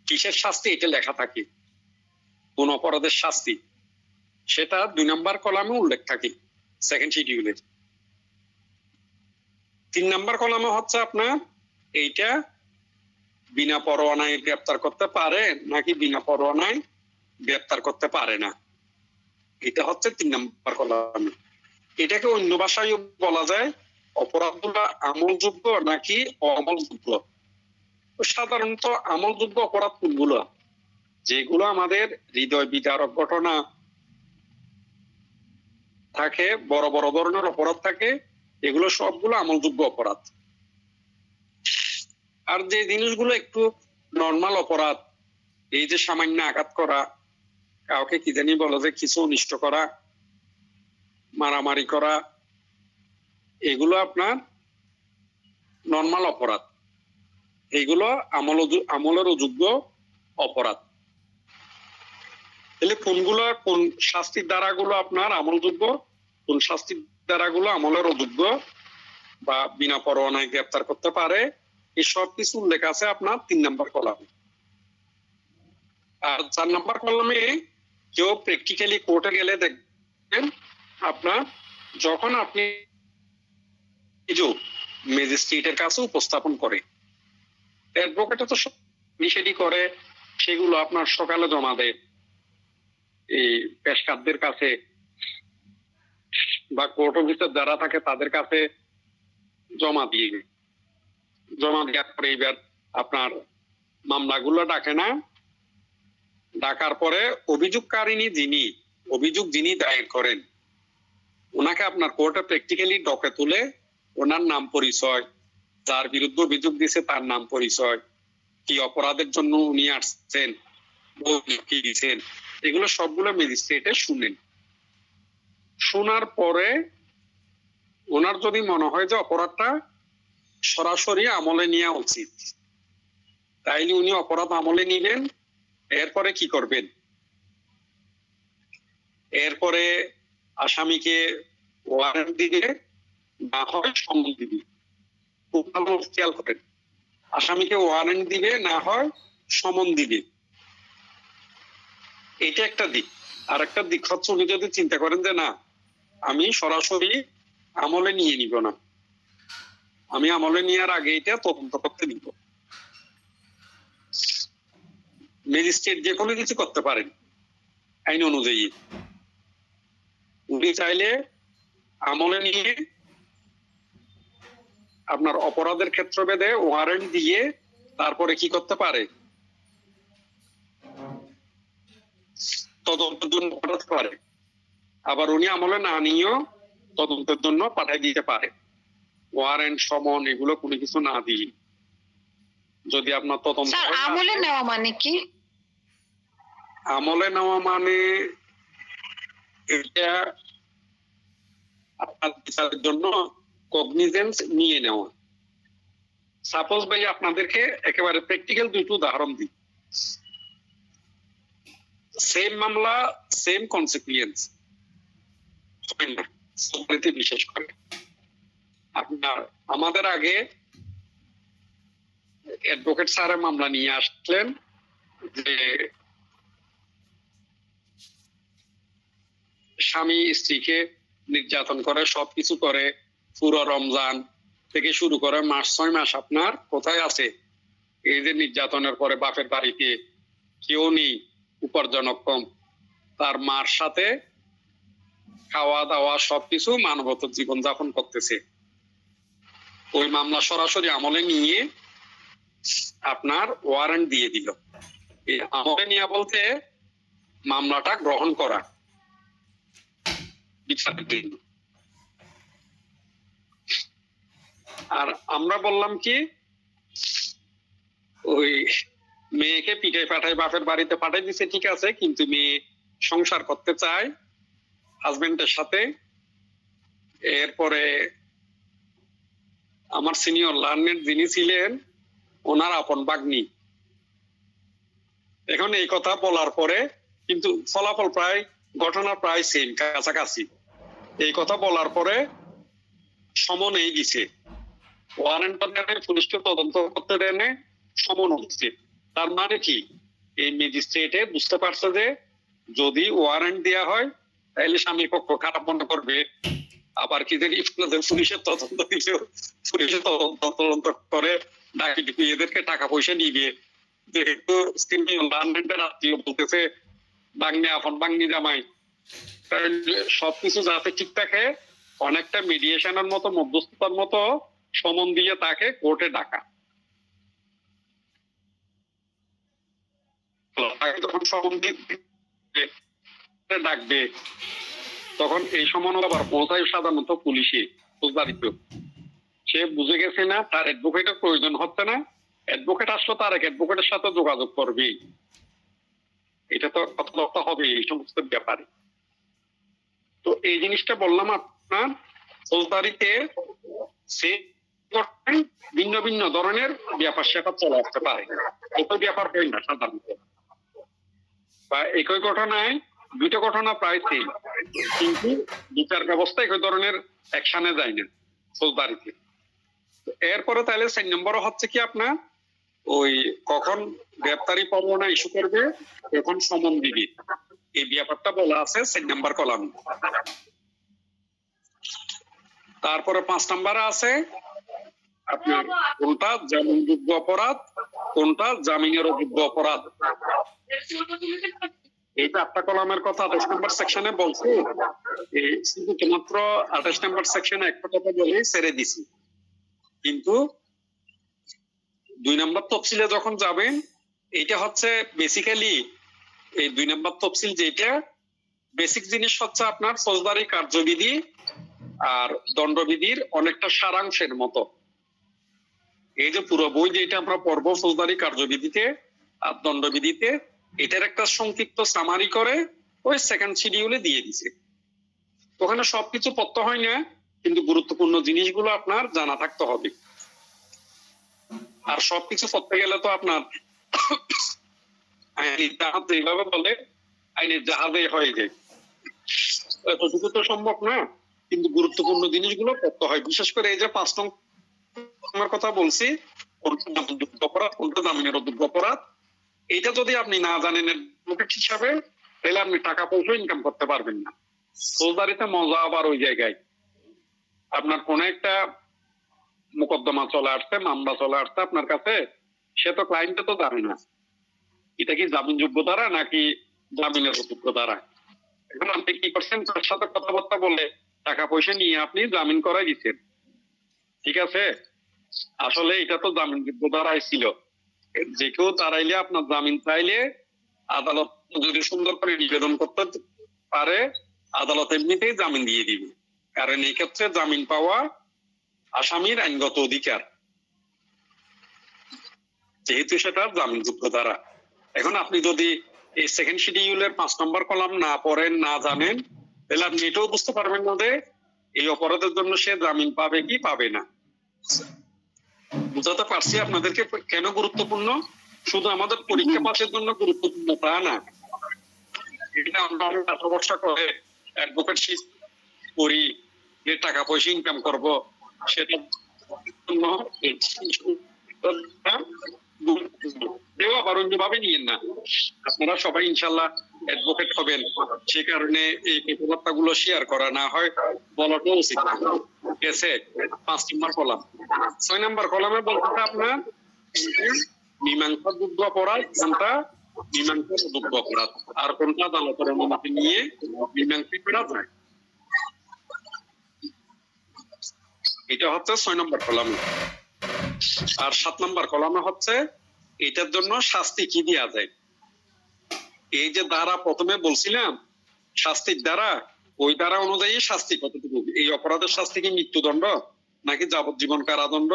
কিসের শাস্তি এটা লেখা থাকে, কোন অপরাধের শাস্তি, সেটা 2 নম্বর কলামে উল্লেখ থাকে সেকেন্ড শিডিউলের। 3 নম্বর কলামে হচ্ছে আপনার এইটা বিনা পরোয়ানায় গ্রেপ্তার করতে পারে নাকি বিনা পরোয়ানায় গ্রেপ্তার করতে পারে না, এটা হচ্ছে 3 নম্বর কলামে। এটাকে অন্য ভাষায় বলা যায় অপরাধগুলো আমলযোগ্য নাকি অমলযোগ্য। সাধারণত আমলযোগ্য অপরাধ কোনগুলো? যেগুলো আমাদের হৃদয় বিদারক ঘটনা থাকে, বড় বড় ধরনের অপরাধ থাকে, এগুলো সবগুলো আমলযোগ্য অপরাধ। আর যে জিনিসগুলো একটু নর্মাল অপরাধ, এই যে সামান্য আঘাত করা, কাউকে কি জানি বলো যে কিছু অনিষ্ট করা, মারামারি করা, এগুলো আপনার নর্মাল অপরাধ, এগুলো আমলের অযোগ্য অপরাধ। তাহলে কোনগুলো, কোন শাস্তির ধারাগুলো আপনার আমলযোগ্য, কোন শাস্তির ধারাগুলো আমলের অযোগ্য বা বিনা পরোয়ানায় গ্রেপ্তার করতে পারে, এই সব কিছু উল্লেখ আছে আপনার 3 নম্বর কলামে। আর 4 নম্বর কলামে কেউ প্র্যাকটিক্যালি কোর্টে গেলে দেখবেন আপনার যখন আপনি ম্যাজিস্ট্রেটের কাছে উপস্থাপন করে, অ্যাডভোকেটে তো নিষেধি করে, সেগুলো আপনার সকালে জমা দেয় এই পেশকারদের কাছে বা কোর্ট অফিসার যারা থাকে তাদের কাছে জমা দেওয়ার পরে এবার আপনার মামলাগুলো ডাকে না, ডাকার পরে অভিযোগ যিনি দায়ের করেন ওনাকে আপনার কোর্টে প্র্যাকটিক্যালি ডকে তুলে ওনার নাম পরিচয়, যার বিরুদ্ধে অভিযোগ দিয়েছে তার নাম পরিচয়, কি অপরাধের জন্য উনি আসছেন, কি দিচ্ছেন, এগুলো সবগুলো ম্যাজিস্ট্রেটে শুনেন। শোনার পরে ওনার যদি মনে হয় যে অপরাধটা সরাসরি আমলে নেওয়া উচিত, তাইলে উনি অপরাধ আমলে নিবেন। এরপরে কি করবেন? এরপরে আসামিকে ওয়ারেন্ট দিবে, না হয় সমন দিবে। খুব ভালো খেয়াল করেন, আসামিকে ওয়ারেন্ট দিবে, না হয় সমন দিবে। এটা একটা দিক। আর একটা দিক হচ্ছে উনি যদি চিন্তা করেন যে না, আমি সরাসরি আমলে নিয়ে নিব না, আমি আমলে নেওয়ার আগে এটা তদন্ত করতে দিব, ম্যাজিস্ট্রেট যে কোনো কিছু করতে পারেন আইন অনুযায়ী। উনি চাইলে আমলে নিয়ে আপনার অপরাধের ক্ষেত্রভেদে ওয়ারেন্ট দিয়ে তারপরে কি করতে পারে, তদন্তের জন্য পাঠাতে পারে, আবার উনি আমলে না নিয়েও তদন্তের জন্য পাঠাই দিতে পারে। ওয়ারেন্ট, সমন এগুলো কোনো কিছু না দিয়ে যদি আপনার তদন্ত স্যার হয়, আমলে নেওয়া মানে কি? আমলে নেওয়া মানে এটা আপনার বিচারের জন্য কগনিজেন্স নিয়ে নেওয়া। সাপোজ ভাই আপনাদেরকে একেবারে প্র্যাকটিক্যাল দুটো উদাহরণ দিই। সেম মামলা, সেম কনসিকুয়েন্স, বিশেষ করে আপনার আমাদের আগে অ্যাডভোকেট স্যারের মামলা নিয়ে আসলেন যে স্বামী স্ত্রীকে নির্যাতন করে, সবকিছু করে, পুরো রমজান থেকে শুরু করে মাস 6 মাস আপনার কোথায় আছে, এই যে নির্যাতনের পরে বাপের বাড়িতে কেউ নেই, উপার্জনক্ষম, তার মার সাথে খাওয়া দাওয়া সবকিছু মানবত জীবন যাপন করতেছে। ওই মামলা সরাসরি আমলে নিয়ে আপনার ওয়ারেন্ট দিয়ে দিল। এই আমলে নিয়ে বলতে মামলাটা গ্রহণ করা বিচারের জন্য। আর আমরা বললাম কি, ওই মেয়েকে পিঠে পাঠায় বাপের বাড়িতে পাঠাই দিছে, ঠিক আছে, কিন্তু মেয়ে সংসার করতে চায় হাজবেন্ডের সাথে। এরপরে আমার সিনিয়র লার্নেড যিনি ছিলেন ওনার আপন ভাগ্নি, এখন এই কথা বলার পরে কিন্তু ফলাফল প্রায়, ঘটনা প্রায় সেম, কাছাকাছি। এই কথা বলার পরে সমনেই দিছে, ওয়ারেন্ট পুলিশকে তদন্ত করতে দেনে, সমন হচ্ছে। তার মানে কি, এই ম্যাজিস্ট্রেটে বুঝতে পারছে যে যদি ওয়ারেন্ট দেওয়া হয় তাহলে স্বামী পক্ষ খারাপ মনে করবে, আবার কি জানি পুলিশের তদন্ত দিলেও পুলিশের তদন্ত করে ডাকি এদেরকে টাকা পয়সা নিবে, যেহেতু আত্মীয় বলতেছে বাংনি আপন বাংনি জামাই, সবকিছু যাতে ঠিক থাকে অনেকটা মিডিয়েশনের মতো, মধ্যস্থতার মতো সমন দিয়ে তাকে কোর্টে ডাকা। যখন সমন ডাকবে তখন এই সমন আবার পৌঁছায় সাধারণত পুলিশে ফৌজদারিতে। সে বুঝে গেছে না তার অ্যাডভোকেটের প্রয়োজন হচ্ছে না, অ্যাডভোকেট আসলো তার এক অ্যাডভোকেটের সাথে যোগাযোগ করবে। এটা তো কথাবার্তা হবে এই সমস্ত ব্যাপারে। তো এই জিনিসটা বললাম আপনার ফৌজদারিতে সে ভিন্ন ভিন্ন ধরনের ব্যাপার স্যাপার চলে আসতে পারে, একই ব্যাপার হয় না সাধারণত, বা একই ঘটনায় দুইটা ঘটনা প্রায় সেম, কিন্তু বিচার ব্যবস্থা একই ধরনের অ্যাকশনে যায় না ফৌজদারিতে। এরপরে তাহলে 4 নম্বর হচ্ছে কি আপনার ওই কখন গ্রেপ্তারি পরোয়ানা ইস্যু করবে, কখন সমন দিবে, এই ব্যাপারটা বলা আছে 4 নম্বর কলামে। তারপরে 5 নম্বরে আছে আপনার কোনটা জামিনযোগ্য অপরাধ, কোনটা জামিনের অযোগ্য অপরাধ। এই 4টা কলামের কথা 28 নম্বর সেকশনে বলছে, এই শুধুমাত্র 28 নম্বর সেকশনে একটা কথা বলে ছেড়ে দিছি, কিন্তু 2 নম্বর তফসিলে যখন যাবেন, এটা হচ্ছে বেসিক্যালি এই 2 নম্বর তফসিল যেটা বেসিক জিনিস হচ্ছে আপনার ফৌজদারি কার্যবিধি আর দণ্ডবিধির অনেকটা সারাংশের মতো। এই যে পুরো বই যেটা আমরা পড়বো ফৌজদারি কার্যবিধিতে আর দণ্ডবিধিতে, এটার একটা সংক্ষিপ্ত সামারি করে ওই সেকেন্ড শিডিউলে দিয়ে দিছে। ওখানে সবকিছু পড়তে হয় না, কিন্তু গুরুত্বপূর্ণ জিনিসগুলো আপনার জানা থাকতে হবে। আর সবকিছু পড়তে গেলে তো আপনার আইনের জাহাজ যেভাবে বলে আইনের জাহাজে হয়ে যায়, এতটুকু তো সম্ভব না, কিন্তু গুরুত্বপূর্ণ জিনিসগুলো পড়তে হয়। বিশেষ করে এই যে 5 নম্বর কথা বলছি, কোনটা জামিনযোগ্য অপরাধ, কোনটা জামিনের অযোগ্য অপরাধ, এটা যদি আপনি না জানেন অ্যাডভোকেট হিসাবে, তাহলে আপনি টাকা পয়সা ইনকাম করতে পারবেন না। ফৌজদারিতে মজা আবার ওই জায়গায়, আপনার কোন একটা মোকদ্দমা চলে আসছে, মামলা চলে আসছে আপনার কাছে, সে তো ক্লায়েন্টে তো জানে না এটা কি জামিনযোগ্য দ্বারা নাকি জামিনের অযোগ্য দ্বারা। এখন আপনি কি করছেন, তার সাথে কথাবার্তা বলে টাকা পয়সা নিয়ে আপনি জামিন করাই দিচ্ছেন, ঠিক আছে, আসলে এটা তো জামিনযোগ্য দ্বারাই ছিল। যে কেউ তারাইলে আপনার জামিন চাইলে আদালত যদি সুন্দর করে নিবেদন করতে পারে, আদালত এমনিতেই জামিন দিয়ে দিবে, কারণ এই ক্ষেত্রে জামিন পাওয়া আসামির আইনগত অধিকার, যেহেতু সেটা জামিনযোগ্য ধারা। এখন আপনি যদি এই সেকেন্ড শিডিউলের 5 নম্বর কলাম না পড়েন, না জানেন, তাহলে আপনি এটাও বুঝতে পারবেন না যে এই অপরাধের জন্য সে জামিন পাবে কি পাবে না। বুঝাতে পারছি আপনাদেরকে কেন গুরুত্বপূর্ণ? শুধু আমাদের পরীক্ষা পাসের জন্য গুরুত্বপূর্ণ তা না, এটা আমরা 18 বছর করে অ্যাডভোকেটশিপ করি, যে টাকা পয়সা ইনকাম করব, সেটার জন্য কেউ আবার অন্যভাবে নিয়েন না। আপনারা সবাই ইনশাল্লাহ অ্যাডভোকেট হবেন, সে কারণে এই কথাবার্তা গুলো শেয়ার করা না হয় বলাটাও উচিত। ঠিক আছে, 5 নম্বর কলাম। 6 নম্বর কলামে বলতে আপনার মীমাংসাযোগ্য অপরাধ কোনটা, মীমাংসাযোগ্য অপরাধ, আর কোনটা আদালতের অনুমতি নিয়ে মীমাংসা করা যায়, এটা হচ্ছে 6 নম্বর কলামে। আর 7 নম্বর কলামে হচ্ছে এটার জন্য শাস্তি কি দেওয়া যায়। এই যে ধারা প্রথমে বলছিলাম শাস্তির ধারা, ওই ধারা অনুযায়ী শাস্তি কতটুকু, এই অপরাধের শাস্তি কি মৃত্যুদণ্ড, নাকি যাবজ্জীবন কারাদণ্ড,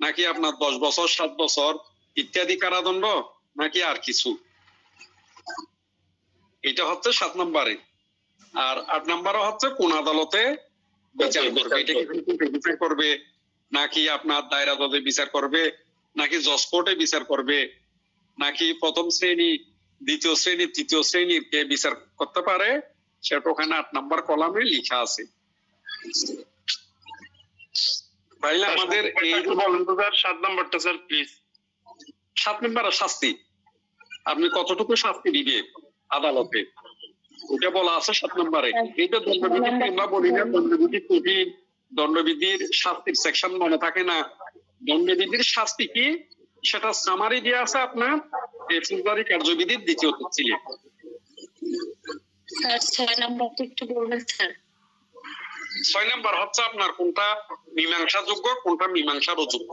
নাকি আপনার 10 বছর 7 বছর ইত্যাদি কারাদণ্ড, নাকি আর কিছু, এটা হচ্ছে 7 নম্বরে। আর 8 নম্বরে হচ্ছে কোন আদালতে বিচার করবে, এটা কি বিচার করবে, নাকি আপনার দায়রা জজে বিচার করবে, নাকি জজ কোর্টে বিচার করবে, নাকি প্রথম শ্রেণী, দ্বিতীয় শ্রেণী, তৃতীয় শ্রেণীর কে বিচার করতে পারে, সেটা ওখানে 8 নম্বর কলামে লেখা আছে। তাইলে আমাদের এই বলেন তো স্যার 7 নম্বরটা স্যার প্লিজ। 7 নম্বরের শাস্তি, আপনি কতটুকু শাস্তি দিবে আদালতে, ওটা বলা আছে 7 নম্বরে। এইটা দণ্ডবিধি আমরা বলি না, দণ্ডবিধি কঠিন, দণ্ডবিধির শাস্তির সেকশন মনে থাকে না। দণ্ডবিধির শাস্তি কি সেটা সামারি দেওয়া আছে আপনার এই ফৌজদারি কার্যবিধির 2য় তফসিলে। স্যার 6 নম্বরটা একটু বলবেন স্যার? 6 নম্বর হচ্ছে আপনার কোনটা মীমাংসাযোগ্য, কোনটা মীমাংসার অযোগ্য।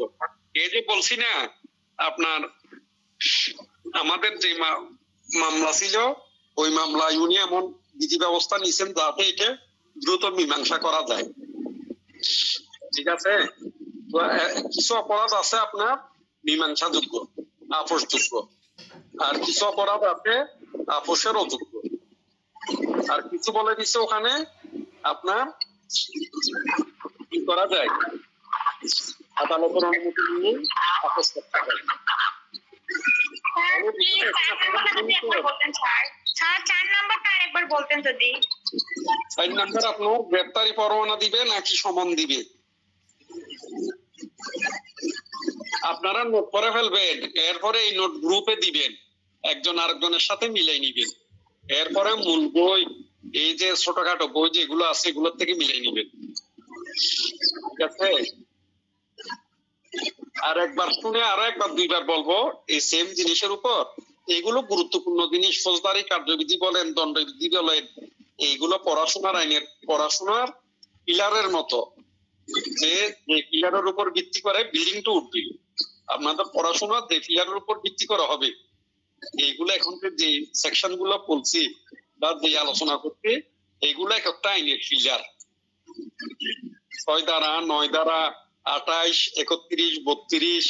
এই যে বলছি না আপনার আমাদের যে মামলা ছিল, ওই মামলায় উনি এমন বিধি ব্যবস্থা নিয়েছেন যাতে এটা দ্রুত মীমাংসা করা যায়। ঠিক আছে, কিছু অপরাধ আছে আপনার মীমাংসাযোগ্য, আপোষযোগ্য, আর কিছু অপরাধ আছে আপোষের অযোগ্য, আর কিছু বলে দিচ্ছে ওখানে আপনার কি করা যায়, আদালতের অনুমতি নিয়ে আপোষ করতে পারে। স্যার 4 নম্বরটা আরেকবার বলতেন যদি। 4 নম্বর আপনার গ্রেপ্তারি পরোয়ানা দিবে নাকি সমন দিবে, আপনারা নোট করে ফেলবেন, এরপরে এই নোট গ্রুপে দিবেন, একজন আরেকজনের সাথে মিলাই নিবেন, এরপরে মূল বই এই যে ছোটখাটো বই যেগুলো আছে এগুলোর থেকে মিলাই নিবেন। ঠিক আছে, আর একবার শুনে আরো একবার 2বার বলবো এই সেম জিনিসের উপর। এগুলো গুরুত্বপূর্ণ জিনিস, ফৌজদারি কার্যবিধি বলেন, দণ্ডবিধি বলেন, এইগুলো পড়াশোনার আইনের পড়াশোনার পিলারের মতো, যে পিলারের উপর ভিত্তি করে বিল্ডিংটা উঠবে। আপনাদের পড়াশোনা যে পিলারের উপর ভিত্তি করা হবে, এইগুলো এখন যে সেকশন গুলো বলছি বা যে আলোচনা করতে, এইগুলো এক একটা আইনের পিলার। 6 ধারা, 9 ধারা, 28, 31, 32,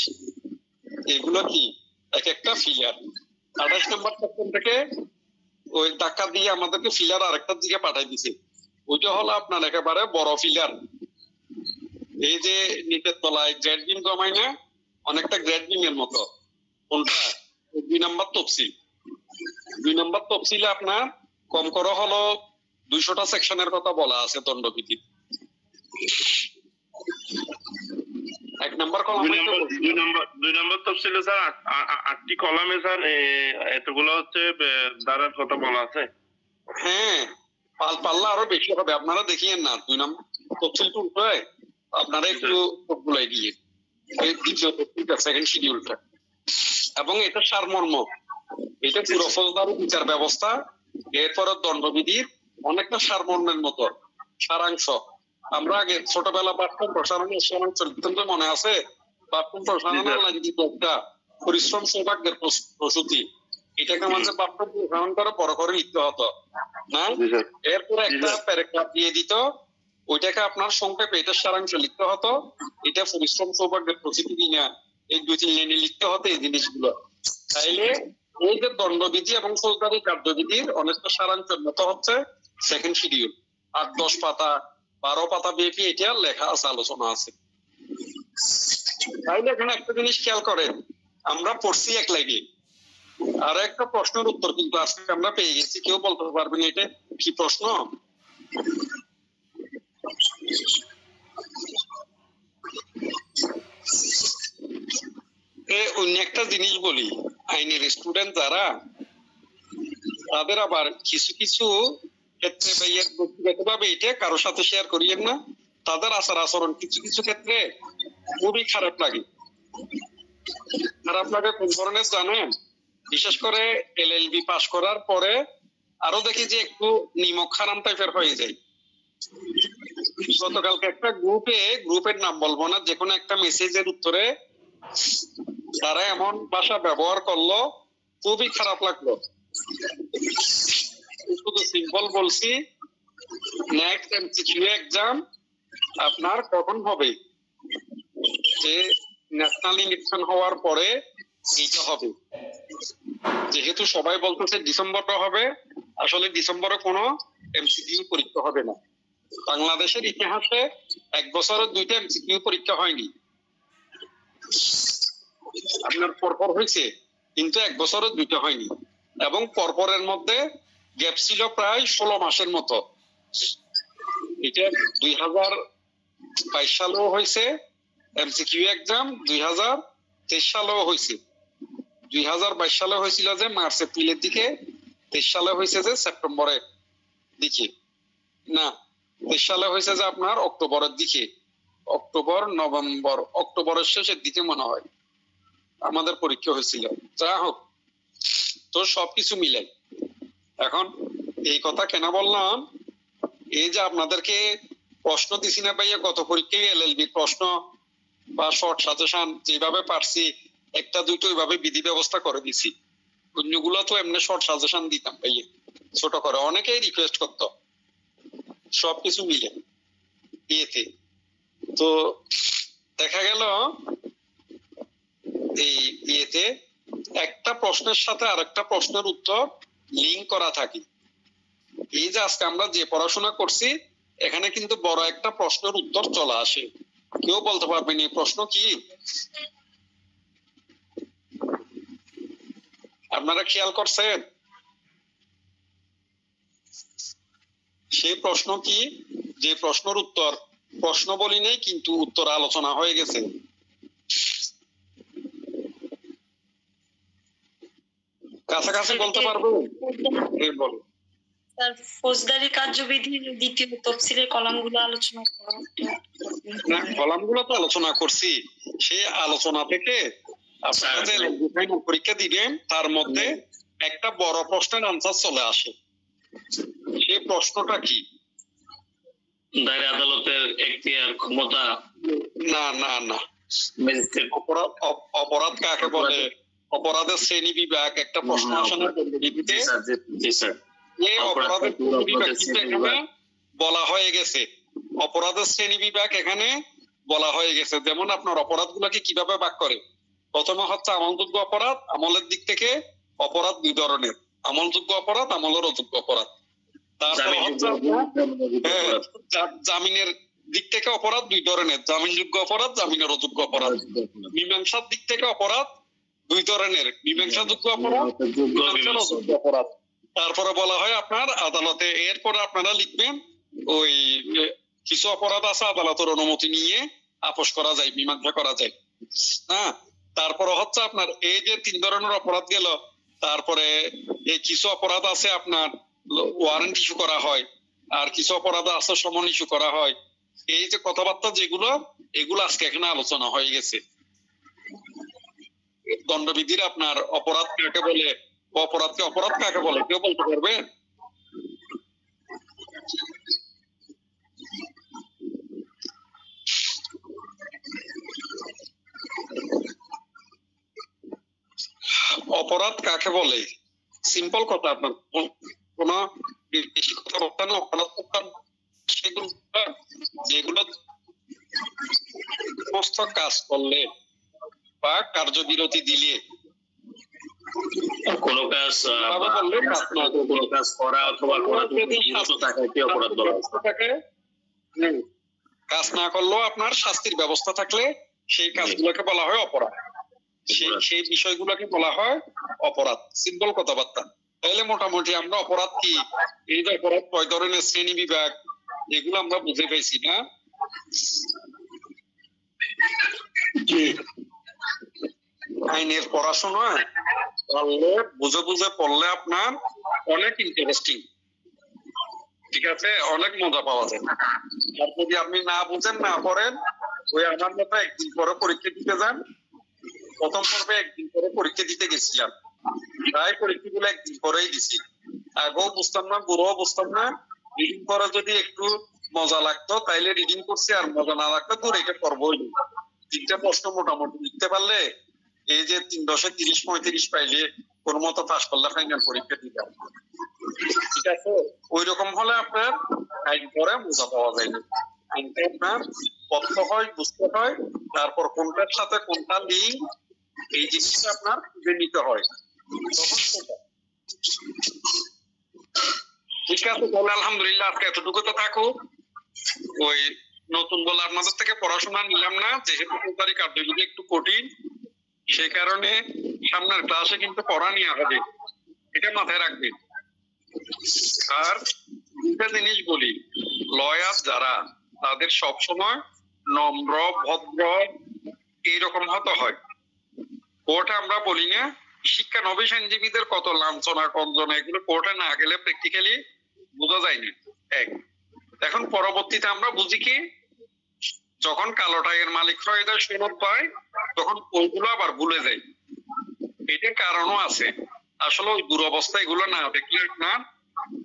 এগুলো কি এক একটা ফিলার। 28 নম্বর সেকশন থেকে ওই ধাক্কা দিয়ে আমাদেরকে ফিলার আরেকটার দিকে পাঠাই দিছে, ওইটা হলো আপনার একেবারে বড় ফিলার। এই যে নিচের তলায় গ্রেড বিম জমাই না, অনেকটা গ্রেড বিমের মতো, কোনটা 2 নম্বর তফসিল। 2 নম্বর তফসিলে আপনার কম করে হলো 200টা সেকশনের কথা বলা আছে দণ্ডবিধি। 1 নম্বর কলাম, 2 নম্বর তফসিলে স্যার 8টি কলামে স্যার এতগুলো হচ্ছে ধারার কথা বলা আছে। হ্যাঁ, পাল্লা আরো বেশি হবে, আপনারা দেখিয়েন না 2 নম্বর তফসিলটা উঠে আপনারা একটু সবগুলাই দিয়ে এই 2য় তফসিলটা সেকেন্ড শিডিউলটা, এবং এটা সারমর্ম, এটা পুরো ফৌজদারি বিচার ব্যবস্থা, এরপরে দণ্ডবিধির অনেকটা সারমর্মের মতো সারাংশ। আমরা আগে ছোটবেলা পাঠ্যক্রম প্রসারণের সময় চলতে মনে আছে, পাঠ্যক্রম প্রসারণের লাইন দিত একটা পরিশ্রম সৌভাগ্যের প্রসূতি, এটাকে আমাদের বাস্তব উদাহরণ করে বড় করে লিখতে হতো না, এরপর একটা প্যারাগ্রাফ দিয়ে দিত, ওইটাকে আপনার সংক্ষেপে এটা সারাংশ লিখতে হতো, এটা পরিশ্রম সৌভাগ্যের প্রতিনিধি না, এই 2-3 লাইনে লিখতে হতো এই জিনিসগুলো। তাইলে এই যে দণ্ডবিধি এবং ফৌজদারি কার্যবিধির অনেকটা সারাংশের মতো হচ্ছে সেকেন্ড শিডিউল, 8-10 পাতা 12 পাতা ব্যাপী এটা লেখা আছে, আলোচনা আছে। তাইলে এখানে একটা জিনিস খেয়াল করেন, আমরা পড়ছি এক লাইনে, আর একটা প্রশ্নের উত্তর কিন্তু আজকে আমরা পেয়ে গেছি। কেউ বলতে পারবেন এটা কি প্রশ্ন? অন্য একটা জিনিস বলি, আইনের স্টুডেন্ট যারা, তাদের আবার কিছু কিছু ক্ষেত্রে ভাইয়ের ব্যক্তিগতভাবে এটা কারোর সাথে শেয়ার করিয়েন না, তাদের আচার আচরণ কিছু কিছু ক্ষেত্রে খুবই খারাপ লাগে। খারাপ লাগে কোন ধরনের জানেন? বিশেষ করে এলএলবি পাস করার পরে আরো দেখি যে একটু নিমক খারাম টাইপের হয়ে যায়। গতকালকে একটা গ্রুপের নাম বলবো না, যে কোনো একটা মেসেজের উত্তরে তারা এমন ভাষা ব্যবহার করলো, খুবই খারাপ লাগলো। শুধু সিম্পল বলছি, নেক্সট এমসিকিউ এক্সাম আপনার কখন হবে, যে ন্যাশনাল ইলেকশন হওয়ার পরে এইটা হবে। যেহেতু সবাই বলতেছে ডিসেম্বরে হবে, আসলে ডিসেম্বরে কোনো এমসিকিউ পরীক্ষা হবে না। বাংলাদেশের ইতিহাসে 1 বছরে 2টা এমসিকিউ পরীক্ষা হয়নি, আপনার পরপর হয়েছে, কিন্তু 1 বছরে 2টা হয়নি, এবং পরপরের মধ্যে গ্যাপ ছিল প্রায় 16 মাসের মতো। এটা 2022 সালেও হয়েছে এমসিকিউ এক্সাম, 2023 সালেও হয়েছে। 2022 সালে হয়েছিল যে মার্চ এপ্রিলের দিকে, 23 সালে হয়েছে যে সেপ্টেম্বরের দিকে, না 23 সালে হয়েছে যে আপনার অক্টোবরের দিকে, অক্টোবর নভেম্বর অক্টোবরের শেষের দিকে মনে হয় আমাদের পরীক্ষা হয়েছিল। যা হোক, তো সবকিছু মিলে এখন এই কথা কেন বললাম, এই যে আপনাদেরকে প্রশ্ন দিছি না ভাইয়া, গত পরীক্ষায় এলএলবির প্রশ্ন বা শর্ট সাজেশন যেভাবে পারছি, একটা দুটো ওইভাবে বিধি ব্যবস্থা করে দিছি। অন্যগুলো তো এমনি শর্ট সাজেশন দিতাম ভাইয়া ছোট করে, অনেকেই রিকোয়েস্ট করতো, সবকিছু মিলে ইয়েতে। তো দেখা গেল এই ইয়েতে একটা প্রশ্নের সাথে আরেকটা প্রশ্নের উত্তর লিঙ্ক করা থাকে। এই যে আজকে আমরা যে পড়াশোনা করছি, এখানে কিন্তু বড় একটা প্রশ্নের উত্তর চলে আসে। কেউ বলতে পারবেন এই প্রশ্ন কি? আপনারা খেয়াল করছেন সেই প্রশ্ন কি? যে প্রশ্নের উত্তর প্রশ্ন বলি নেই, কিন্তু উত্তর আলোচনা হয়ে গেছে। কাছাকাছি বলতে পারবো? বলো। স্যার, ফৌজদারি কার্যবিধির দ্বিতীয় তফসিলের কলামগুলো আলোচনা করো। না, কলামগুলো তো আলোচনা করছি। সেই আলোচনা থেকে আপনারা যে পরীক্ষা দিবেন, তার মধ্যে একটা বড় প্রশ্নের আনসার চলে আসে। সেই প্রশ্নটা কি? দায়রা আদালতের এখতিয়ার, ক্ষমতা। না না না, অপরাধ কাকে বলে, অপরাধের শ্রেণী বিভাগ, একটা প্রশ্ন আসে না দণ্ডবিধিতে? এই অপরাধের শ্রেণী বিভাগ কিন্তু এখানে বলা হয়ে গেছে। অপরাধের শ্রেণী বিভাগ এখানে বলা হয়ে গেছে। যেমন আপনার অপরাধ গুলাকে কিভাবে ভাগ করে, প্রথমে হচ্ছে আমলযোগ্য অপরাধ। আমলের দিক থেকে অপরাধ 2 ধরনের, আমলযোগ্য অপরাধ, আমলের অযোগ্য অপরাধ। তারপর হচ্ছে জামিনের দিক থেকে অপরাধ 2 ধরনের, জামিনযোগ্য অপরাধ, জামিনের অযোগ্য অপরাধ। মীমাংসার দিক থেকে অপরাধ 2 ধরনের, মীমাংসাযোগ্য অপরাধ, মীমাংসার অযোগ্য অপরাধ। তারপরে বলা হয় আপনার আদালতে, এরপরে আপনারা লিখবেন ওই কিছু অপরাধ আছে আদালতের অনুমতি নিয়ে আপোষ করা যায়, মীমাংসা করা যায়। হ্যাঁ, তারপরে হচ্ছে আপনার এই যে 3 ধরনের অপরাধ গেল, তারপরে এই কিছু অপরাধ আছে আপনার ওয়ারেন্ট ইস্যু করা হয়, আর কিছু অপরাধ আছে সমন ইস্যু করা হয়। এই যে কথাবার্তা যেগুলো, এগুলো আজকে এখানে আলোচনা হয়ে গেছে। দণ্ডবিধির আপনার অপরাধ কাকে বলে, অপরাধকে অপরাধ কাকে বলে, কেউ বলতে পারবে? অপরাধ কাকে বলে? সিম্পল কথা, আপনার কোন বেশি কথা বলতে না, অপরাধ করতে না। সেগুলো যেগুলো সমস্ত কাজ করলে বা কার্যবিরতি দিলে কোনো কাজ ভাবে বললে কাজ না করলে, কোনো কাজ করা অথবা করা যদি বিরত থাকা একটি অপরাধ বলা হয়। থাকে, কাজ না করলেও আপনার শাস্তির ব্যবস্থা থাকলে সেই কাজগুলোকে বলা হয় অপরাধ, সেই বিষয়গুলোকে বলা হয় অপরাধ। সিম্পল কথাবার্তা। তাহলে মোটামুটি আমরা অপরাধ কি, এই যে অপরাধ কয় ধরনের, শ্রেণী বিভাগ, এগুলো আমরা বুঝে পেয়েছি না? আইনের পড়াশোনা পারলে বুঝে বুঝে পড়লে আপনার অনেক ইন্টারেস্টিং, ঠিক আছে, অনেক মজা পাওয়া যায়। আর যদি আপনি না বুঝেন, না পড়েন, ওই আমার মতো একদিন পরে পরীক্ষা দিতে যান। প্রথম পর্বে একদিন পরে পরীক্ষা দিতে গেছিলাম, প্রায় পরীক্ষাগুলো একদিন পরেই দিছি। আগেও বুঝতাম না, গুরুও বুঝতাম না। রিডিং করে যদি একটু মজা লাগতো তাইলে রিডিং করছি, আর মজা না লাগতো তো রেখে পড়বই। 3টা প্রশ্ন মোটামুটি লিখতে পারলে, এই যে 3 10 30 35 পাইলে কোন মতো পাস করলে ফাইনাল পরীক্ষা দিতে, ঠিক আছে। ওই রকম হলে আপনার আইন পরে মজা পাওয়া যায় না। আইনটা আপনার পড়তে হয়, বুঝতে হয়, তারপর কোনটার সাথে কোনটা লিঙ্ক, এই জিনিসটা আপনার খুঁজে নিতে হয়। তখন সেটা ঠিক আছে। তাহলে আলহামদুলিল্লাহ আজকে এতটুকু তো থাকুক। ওই নতুন বলে আপনাদের থেকে পড়াশোনা নিলাম না, যেহেতু সরকারি কার্যবিধি একটু কঠিন, সে কারণে সামনের ক্লাসে কিন্তু পড়া নিয়ে হবে, এটা মাথায় রাখবেন। আর দুটা জিনিস বলি, লয়ার যারা, তাদের সবসময় নম্র, ভদ্র, এইরকম হতে হয়। কোর্টে আমরা বলি না, শিক্ষানবিশ আইনজীবীদের কত লাঞ্ছনা কঞ্জনা, এগুলো কোর্টে না গেলে প্র্যাকটিক্যালি বোঝা যায়নি। এক, এখন পরবর্তীতে আমরা বুঝি কি, যখন কালো টাইয়ের মালিক হয়ে যায়, সনদ পায়, তখন ওইগুলো আবার ভুলে যায়। এটার কারণও আছে। আসলে ওই দুরবস্থা এগুলো না দেখলে না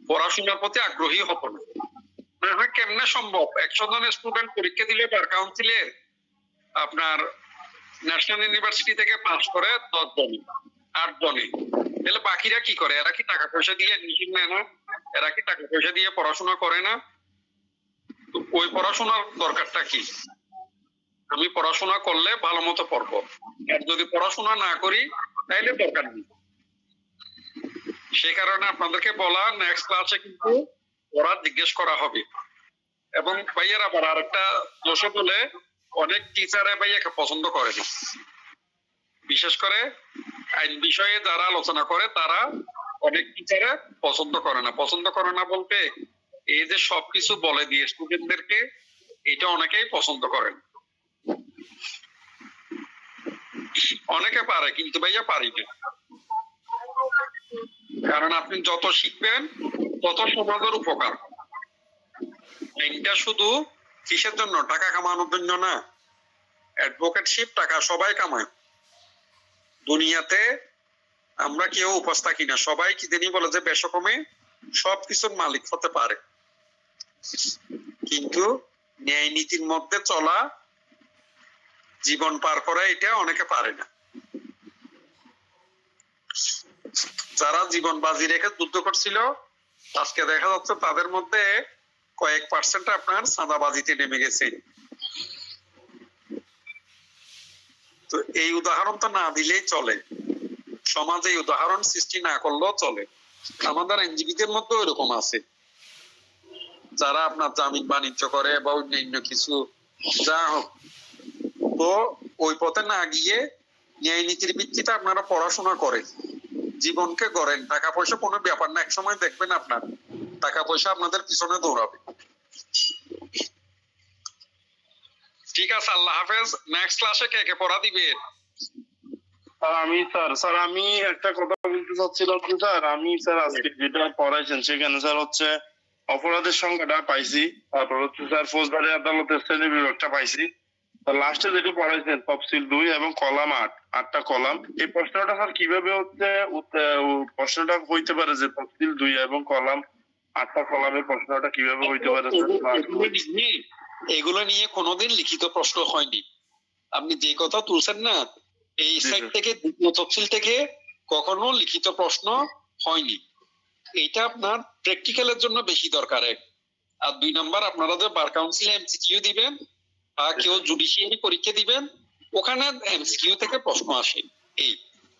পড়াশোনার প্রতি আগ্রহী হতো না। কেমনে সম্ভব 100 জন স্টুডেন্ট পরীক্ষা দিলে বার কাউন্সিলের আপনার ন্যাশনাল ইউনিভার্সিটি থেকে পাস করে 10 জনই, 8 জনই, তাহলে বাকিরা কি করে? এরা কি টাকা পয়সা দিয়ে নিশ্চিত নেয় না? এরা কি টাকা পয়সা দিয়ে পড়াশোনা করে না? তো ওই পড়াশোনার দরকারটা কি? আমি পড়াশোনা করলে ভালো মতো পড়বো, আর যদি পড়াশোনা না করি তাইলে দরকার নেই। সে কারণে আপনাদেরকে বলা, নেক্সট ক্লাসে কিন্তু পড়া জিজ্ঞেস করা হবে। এবং ভাইয়ার আবার আরেকটা দোষ বলে, অনেক টিচারে ভাইয়াকে পছন্দ করে না, বিশেষ করে আইন বিষয়ে যারা আলোচনা করে তারা অনেক টিচারে পছন্দ করে না। পছন্দ করে না বলতে, এই যে সবকিছু বলে দিয়ে স্টুডেন্টদেরকে, এটা অনেকেই পছন্দ করেন। অনেকে পারে, কিন্তু ভাইয়া পারি না। কারণ আপনি যত শিখবেন তত সমাজের উপকার। এটা শুধু কিসের জন্য? টাকা কামানোর জন্য না। অ্যাডভোকেটশিপ টাকা সবাই কামায় দুনিয়াতে, আমরা কেউ উপাস থাকি না। সবাই কি জানি বলে যে বেশকমে সবকিছুর মালিক হতে পারে, কিন্তু ন্যায় নীতির মধ্যে চলা, জীবন পার করা, এটা অনেকে পারে না। যারা জীবন বাজি রেখে যুদ্ধ করছিল, আজকে দেখা যাচ্ছে তাদের মধ্যে কয়েক পার্সেন্ট আপনার চাঁদাবাজিতে নেমে গেছে। তো এই উদাহরণ তো না দিলেই চলে, সমাজে এই উদাহরণ সৃষ্টি না করলেও চলে। আমাদের আইনজীবীদের মধ্যে ওইরকম আছে, যারা আপনার জামিন বাণিজ্য করে বা অন্যান্য কিছু, যা হোক। তো ওই পথে না গিয়ে ন্যায় নীতির ভিত্তিতে আপনারা পড়াশোনা করেন, জীবনকে গড়েন। টাকা পয়সা কোনো ব্যাপার না, একসময় দেখবেন আপনার টাকা পয়সা আপনাদের পিছনে দৌড়াবে। ঠিক আছে, আল্লাহ হাফেজ। নেক্সট ক্লাসে কে কে পড়া দিবেন? স্যার আমি একটা কথা বলতে চাচ্ছিলাম কি স্যার, আমি স্যার আজকে যেটা পড়াইছেন সেখানে স্যার হচ্ছে অপরাধের সংখ্যাটা পাইছি, তারপর হচ্ছে স্যার ফৌজদারি আদালতের শ্রেণী বিভাগটা পাইছি, লাস্টে যেটা পড়াইছেন তফসিল 2 এবং কলাম 8টা কলাম। এই প্রশ্নটা স্যার কিভাবে হচ্ছে প্রশ্নটা হইতে পারে যে তফসিল 2 এবং কলাম 8টা কলামের প্রশ্নটা কিভাবে হইতে পারে? এগুলো নিয়ে কোনোদিন লিখিত প্রশ্ন হয়নি। আপনি যে কথা তুলছেন না, এই সাইড থেকে দ্বিতীয় তফসিল থেকে কখনো লিখিত প্রশ্ন হয়নি। এটা আপনার প্র্যাকটিক্যালের জন্য বেশি দরকার। আর 2 নাম্বার আপনারা যে বার কাউন্সিলে এমসিকিউ দিবেন বা কেউ জুডিশিয়ারি পরীক্ষা দিবেন, ওখানে এমসিকিউ থেকে প্রশ্ন আসে। এই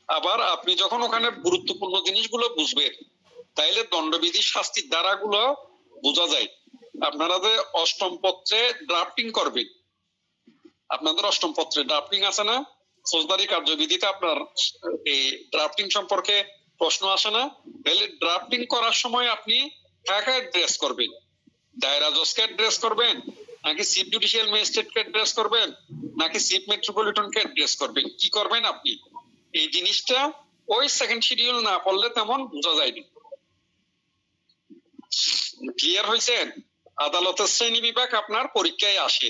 আবার আপনি যখন ওখানে গুরুত্বপূর্ণ জিনিসগুলো বুঝবেন, তাইলে দণ্ডবিধির শাস্তির ধারাগুলো বোঝা যায়। আপনারা যে অষ্টম পত্রে ড্রাফটিং করবেন, আপনাদের অষ্টম পত্রে ড্রাফটিং আছে না, ফৌজদারি কার্যবিধিতে আপনার এই ড্রাফটিং সম্পর্কে প্রশ্ন আসে না? তাহলে ড্রাফটিং করার সময় আপনি কাকে অ্যাড্রেস করবেন? দায়রা জজকে অ্যাড্রেস করবেন, নাকি চিফ জুডিশিয়াল ম্যাজিস্ট্রেটকে অ্যাড্রেস করবেন, নাকি চিফ মেট্রোপলিটনকে অ্যাড্রেস করবেন? কি করবেন আপনি? এই জিনিসটা ওই সেকেন্ড শিডিউল না পড়লে তেমন বোঝা যায়নি। ক্লিয়ার হয়েছেন? আদালতের শ্রেণী বিভাগ আপনার পরীক্ষায় আসে।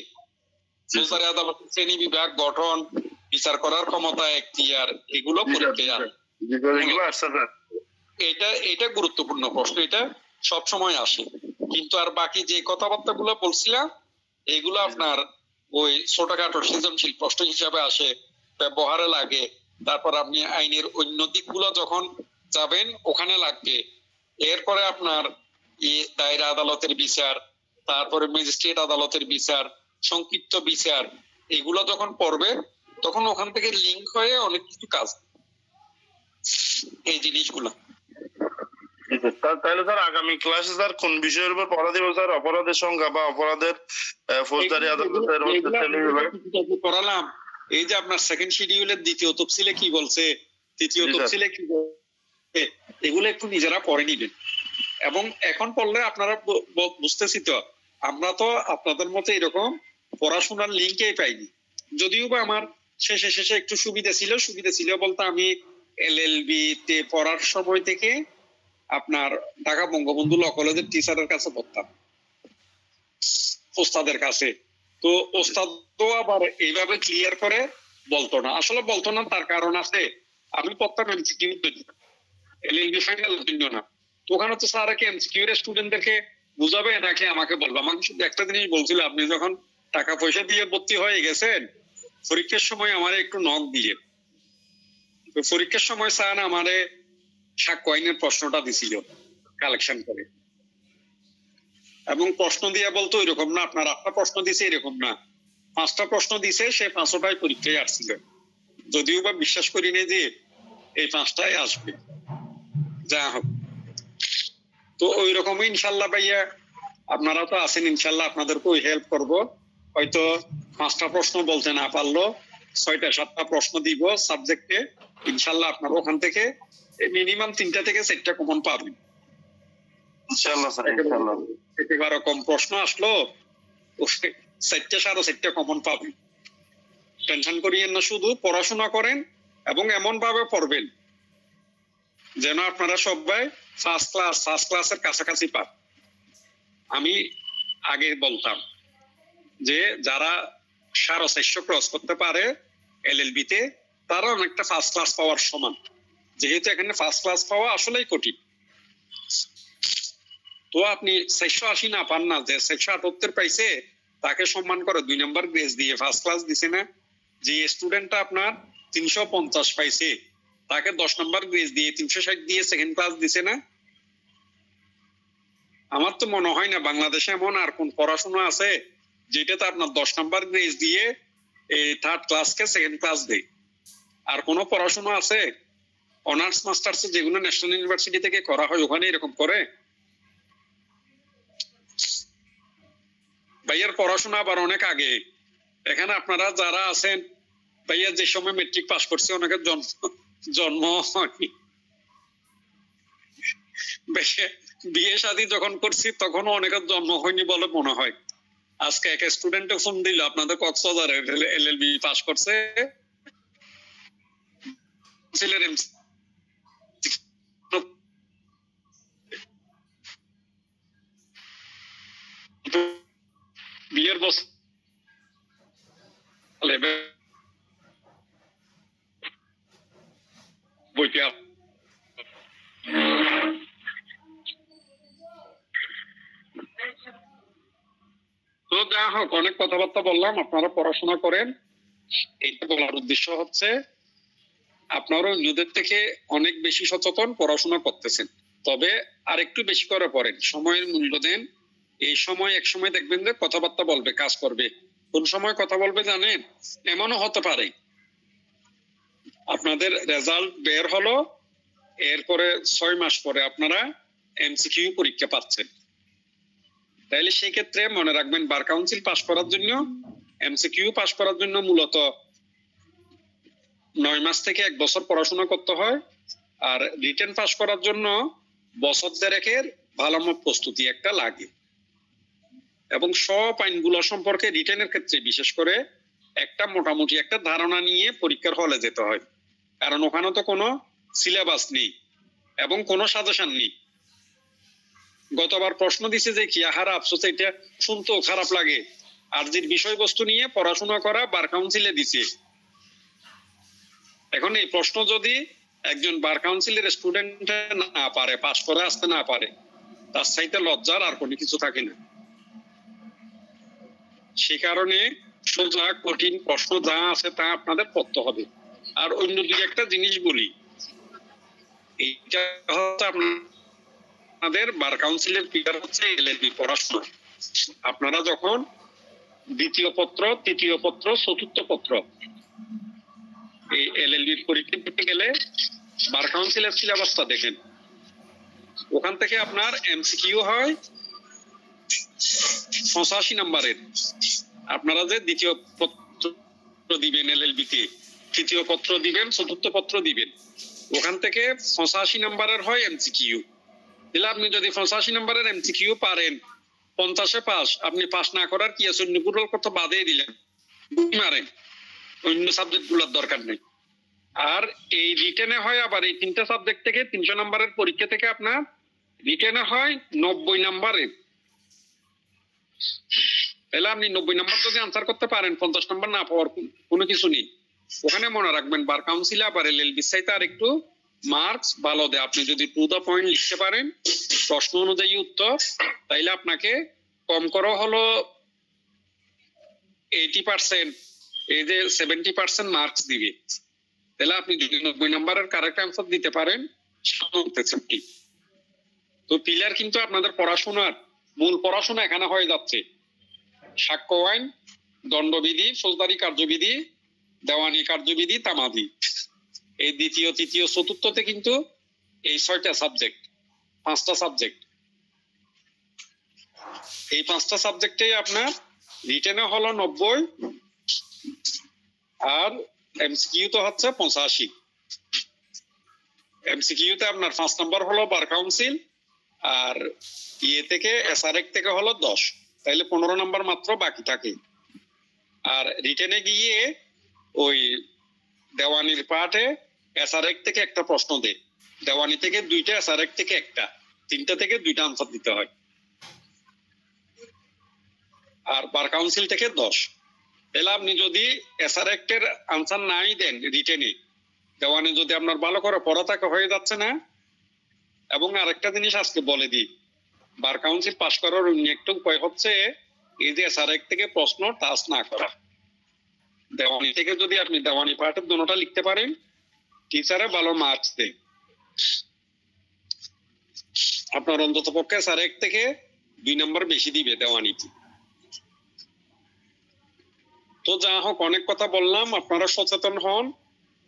ফৌজদারি আদালতের শ্রেণী বিভাগ, গঠন, বিচার করার ক্ষমতা, এখতিয়ার, এগুলো পরীক্ষায় আসে। এটা গুরুত্বপূর্ণ প্রশ্ন, এটা সব সময় আসে। কিন্তু আর বাকি যে কথাবার্তা গুলো বলছিলাম, এগুলো আপনার ওই ছোটখাটো সৃজনশীল প্রশ্ন হিসাবে আসে, ব্যবহারে লাগে। তারপর আপনি আইনের অন্য দিকগুলো যখন যাবেন ওখানে লাগবে। এরপরে আপনার দায়রা আদালতের বিচার, তারপরে ম্যাজিস্ট্রেট আদালতের বিচার, সংক্ষিপ্ত বিচার, এগুলো যখন পড়বে তখন ওখান থেকে লিঙ্ক হয়ে অনেক কিছু কাজ, এই জিনিসগুলো। তাহলে স্যার আগামী ক্লাসে স্যার কোন বিষয়ের উপর পড়া দিব স্যার? অপরাধের সংখ্যা বা অপরাধের ফৌজদারি আদালতের পড়ালাম। এই যে আপনার সেকেন্ড শিডিউলের দ্বিতীয় তফসিলে কি বলছে, তৃতীয় তফসিলে কি বলছে, এগুলো একটু নিজেরা পড়ে নিবেন। এবং এখন পড়লে আপনারা বুঝতেছি তো, আমরা তো আপনাদের মতো এরকম পড়াশোনার লিঙ্কেই পাইনি। যদিও বা আমার শেষে একটু সুবিধা ছিল বলতে আমি এলএলবি তে পড়ার সময় থেকে আপনার ঢাকা বঙ্গবন্ধু ল কলেজের টিচারের কাছে পড়তাম, ওস্তাদের কাছে। তো ওস্তাদ তো আবার এইভাবে ক্লিয়ার করে বলতো না, আসলে বলতো না, তার কারণ আছে। আমি পড়তাম এমসিকিউ এলএলবি ফাইনাল জন্য না। তো ওখানে তো স্যার কি এমসিকিউ এর স্টুডেন্টদেরকে বুঝাবে নাকি আমাকে বলবে? আমাকে শুধু একটা জিনিস বলছিল, আপনি যখন টাকা পয়সা দিয়ে ভর্তি হয়ে গেছেন, পরীক্ষার সময় আমারে একটু নক দিয়ে। তো পরীক্ষার সময় স্যার আমারে সাক্ষ্য আইনের প্রশ্নটা দিছিল কালেকশন করে, এবং প্রশ্ন দিয়ে বলতো এরকম না আপনার 8টা প্রশ্ন দিছে এরকম না, 5টা প্রশ্ন দিছে, সে 5টাই পরীক্ষায় আসছিল। যদিও বা বিশ্বাস করি না যে এই 5টাই আসবে, যা হোক। তো ওই রকমই ইনশাল্লাহ ভাইয়া আপনারা তো আছেন, ইনশাল্লাহ আপনাদেরকেও হেল্প করব। হয়তো 5টা প্রশ্ন বলতে না পারলো 6টা-7টা প্রশ্ন দিব সাবজেক্টে, ইনশাল্লাহ আপনারা ওখান থেকে মিনিমাম 3টা থেকে 4টা কমন পাবেন ইনশাল্লাহ। একেবারে কম প্রশ্ন আসলো 4টা কমন পাবেন, টেনশন করিয়েন না। শুধু পড়াশোনা করেন এবং এমন ভাবে পড়বেন যেন আপনারা সবাই ফার্স্ট ক্লাসের কাছাকাছি পান। আমি আগে বলতাম যে যারা 450 ক্রস করতে পারে এলএলবি তে, তারা অনেকটা ফার্স্ট ক্লাস পাওয়ার সমান, যেহেতু এখানে ফার্স্ট ক্লাস পাওয়া আসলেই কঠিন। তো আপনি 480 না পান না, যে 478 পাইছে তাকে সম্মান করে 2 নাম্বার গ্রেস দিয়ে ফার্স্ট ক্লাস দিছে না। যে স্টুডেন্টটা আপনার 350 পাইছে তাকে 10 নাম্বার গ্রেস দিয়ে 360 দিয়ে সেকেন্ড ক্লাস দিছে না। আমার তো মনে হয় না বাংলাদেশে এমন আর কোন পড়াশোনা আছে যেটাতে আপনার 10 নাম্বার গ্রেস দিয়ে এই থার্ড ক্লাসকে সেকেন্ড ক্লাস দেয়। আর কোন পড়াশোনা আছে অনার্স মাস্টার্স যেগুলো ন্যাশনাল ইউনিভার্সিটি থেকে করা হয় ওখানে এরকম করে? ভাইয়ার পড়াশোনা আবার অনেক আগে। এখানে আপনারা যারা আছেন, ভাইয়া যে সময় মেট্রিক পাস করছে অনেকের জন্ম হয়নি, বিয়ে শাদী যখন করছি তখনও অনেকের জন্ম হয়নি বলে মনে হয়। আজকে এক স্টুডেন্টে ফোন দিল আপনাদের কক্সবাজারে এলএলবি পাস করছে, বিয়ের বছর বইটা তো যা হোক, অনেক কথাবার্তা বললাম, আপনারা পড়াশোনা করেন। এইটা বলার উদ্দেশ্য হচ্ছে আপনারা অন্যদের থেকে অনেক বেশি সচেতন, পড়াশোনা করতেছেন, তবে আরেকটু বেশি করে পড়েন, সময়ের মূল্য দেন। এই সময় এক সময় দেখবেন যে কথাবার্তা বলবে, কাজ করবে। কোন সময় কথা বলবে জানেন? এমনও হতে পারে আপনাদের রেজাল্ট বের হলো, এরপরে 6 মাস পরে আপনারা এমসিকিউ পরীক্ষা পাচ্ছেন। তাইলে সেই ক্ষেত্রে মনে রাখবেন, বার কাউন্সিল পাস করার জন্য, এমসিকিউ পাস করার জন্য মূলত 9 মাস থেকে 1 বছর পড়াশোনা করতে হয়, আর রিটেন পাস করার জন্য বছর দেড়েকের ভালো মত প্রস্তুতি একটা লাগে। এবং সব আইনগুলো সম্পর্কে রিটেনের ক্ষেত্রে বিশেষ করে একটা মোটামুটি একটা ধারণা নিয়ে পরীক্ষার হলে যেতে হয়, কারণ ওখানে তো কোনো সিলেবাস নেই এবং কোনো সাজেশন নেই। গতবার প্রশ্ন দিছে যে কি আহার আফসোস, এটা শুনতেও খারাপ লাগে, আর যে বিষয়বস্তু নিয়ে পড়াশোনা করা বার কাউন্সিলে দিছে। এখন এই প্রশ্ন যদি একজন বার কাউন্সিলের স্টুডেন্ট না পারে, পাস করে আসতে না পারে, তার চাইতে লজ্জার আর কোনো কিছু থাকে না। সে কারণে সোজা কঠিন প্রশ্ন যা আছে তা আপনাদের পড়তে হবে। আর অন্য দুই একটা জিনিস বলি, এইটা হচ্ছে আপনাদের বার কাউন্সিলের পিকার হচ্ছে এলএলবি পড়াশোনা। আপনারা যখন দ্বিতীয় পত্র, তৃতীয় পত্র, চতুর্থ পত্র এই এলএলবির পরীক্ষা দিতে গেলে বার কাউন্সিলের সিলেবাসটা দেখেন। ওখান থেকে আপনার এমসিকিউ হয় 85 নম্বরের। আপনারা যে দ্বিতীয় পত্র দিবেন এলএলবিতে, তৃতীয় পত্র দিবেন, চতুর্থ পত্র দিবেন, ওখান থেকে 85 নম্বরের হয় এমসিকিউ। তাহলে আপনি যদি 85 নম্বরের এমসিকিউ পারেন, 50-এ পাস, আপনি পাস না করার কি আছে? অন্যগুলোর কথা বাদে দিলেন, মারেন, অন্য সাবজেক্ট গুলোর দরকার নেই। আর এই রিটেনে হয় আবার এই 3টা সাবজেক্ট থেকে 300 নম্বরের পরীক্ষা থেকে আপনার রিটেনে হয় 90 নম্বরের। তাহলে আপনি 90 নম্বর যদি আনসার করতে পারেন, 50 নম্বর না পাওয়ার কোনো কিছু নেই। ওখানে মনে রাখবেন, বার কাউন্সিলে আবার এলএলবি চাইতে আর একটু মার্কস ভালো দেয়। আপনি যদি টু দ্য পয়েন্ট লিখতে পারেন, প্রশ্ন অনুযায়ী উত্তর, তাইলে আপনাকে কম করে হলো 80%, এই যে 70% মার্কস দিবে। তাহলে আপনি যদি 90 নম্বরের কারেক্ট আনসার দিতে পারেন, তো পিলার কিন্তু আপনাদের পড়াশোনার মূল পড়াশোনা এখানে হয়ে যাচ্ছে। সাক্ষ্য আইন, দণ্ডবিধি, ফৌজদারি কার্যবিধি, দেওয়ানি কার্যবিধি, তামাদি, এই দ্বিতীয়, তৃতীয়, চতুর্থতে কিন্তু এই 6টা সাবজেক্ট, 5টা সাবজেক্ট। এই 5টা সাবজেক্টে আপনার রিটেনে হলো 90 আর এমসিকিউ তো হচ্ছে 85। এমসিকিউ তে আপনার 5 নম্বর হলো বার কাউন্সিল, আর ইয়ে থেকে এসআরএক থেকে হলো 10, তাইলে 15 নম্বর মাত্র বাকি থাকে। আর রিটেনে গিয়ে ওই দেওয়ানির পার্টে এসআরএক থেকে একটা প্রশ্ন দেয়, দেওয়ানি থেকে 2টা, এসআরএক থেকে একটা, 3টা থেকে 2টা আনসার দিতে হয়। আর বার কাউন্সিল থেকে 10। তাহলে আপনি যদি এসআরএক এর আনসার নাই দেন রিটেনে, দেওয়ানি যদি আপনার ভালো করে পড়া থাকে, হয়ে যাচ্ছে না। এবং আরেকটা জিনিস আজকে বলে দিই, বার কাউন্সিল পাস করার অন্য একটা উপায় হচ্ছে এই যে এসআরএক থেকে প্রশ্ন টাচ না করা। দেওয়ানি থেকে যদি আপনি দেওয়ানি পার্টের দুটোটা লিখতে পারেন, টিচারে ভালো মার্কস দেয়। আপনার অন্তত পক্ষে এসআরএক থেকে 2 নম্বর বেশি দিবে দেওয়ানিতে। তো যা হোক, অনেক কথা বললাম, আপনারা সচেতন হন,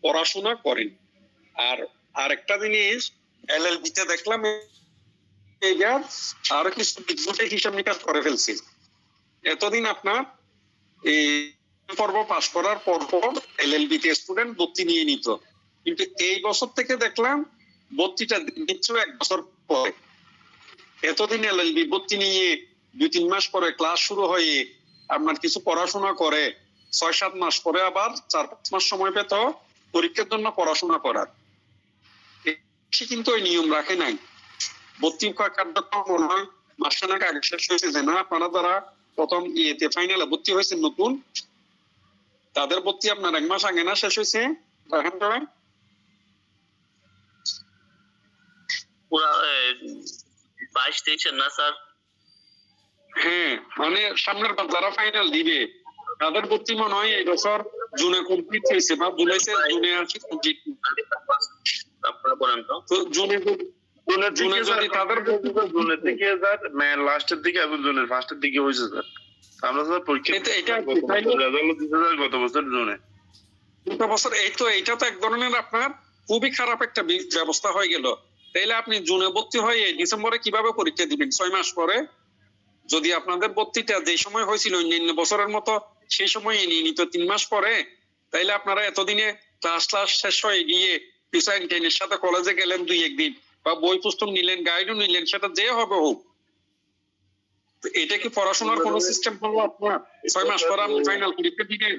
পড়াশোনা করেন। আর আরেকটা জিনিস এলএলবিতে দেখলাম, এইবার আরো কিছু বিদ্যুতের হিসাব নিকাশ করে ফেলছি। এতদিন আপনার এই পর্ব পাস করার পর এলএলবিতে স্টুডেন্ট ভর্তি নিয়ে নিত, কিন্তু এই বছর থেকে দেখলাম ভর্তিটা নিচ্ছে 1 বছর পরে। এতদিন এলএলবি ভর্তি নিয়ে 2-3 মাস পরে ক্লাস শুরু হয়ে আপনার কিছু পড়াশোনা করে 6-7 মাস পরে আবার 4-5 মাস সময় পেত পরীক্ষার জন্য পড়াশোনা করার। সে কিন্তু ওই নিয়ম রাখে নাই। ভর্তি কার্যক্রম মনে হয় মাসখানেক আগে শেষ হয়েছে, যে না আপনারা যারা প্রথম ইয়েতে ফাইনালে ভর্তি হয়েছে নতুন, তাদের ভর্তি আপনার 1 মাস আগে না শেষ হয়েছে? দেখেন তো পুরা 22-23 না স্যার? হ্যাঁ, মানে সামনের বার যারা ফাইনাল দিবে তাদের ভর্তি মনে হয় এই বছর জুনে কমপ্লিট হয়েছে, বা জুলাইতে জুনে আছে কমপ্লিট। আপনারা বলেন তো। তো জুনে যদি তাদের জুনের দিকে স্যার লাস্টের দিকে এবং জুনের ফার্স্টের দিকে হয়েছে স্যার। আমরা স্যার পরীক্ষা এটা রেজাল্ট দিতে স্যার গত বছর জুনে। গত বছর এইটা তো এক ধরনের আপনার খুবই খারাপ একটা ব্যবস্থা হয়ে গেল। তাইলে আপনি জুনে ভর্তি হয়ে ডিসেম্বরে কিভাবে পরীক্ষা দিবেন 6 মাস পরে? যদি আপনাদের ভর্তিটা যে সময় হয়েছিল অন্যান্য বছরের মতো সেই সময় নিয়ে নিত 3 মাস পরে, তাইলে আপনারা এতদিনে ক্লাস শেষ হয়ে গিয়ে টিচার ইন্টার্নের সাথে কলেজে গেলেন 2-1 দিন, বা বই পুস্তক নিলেন, গাইডও নিলেন, সেটা যে হবে হোক। এটা কি পড়াশোনার কোন সিস্টেম হলো আপনার? 6 মাস পরে আপনি ফাইনাল পরীক্ষা দিবেন?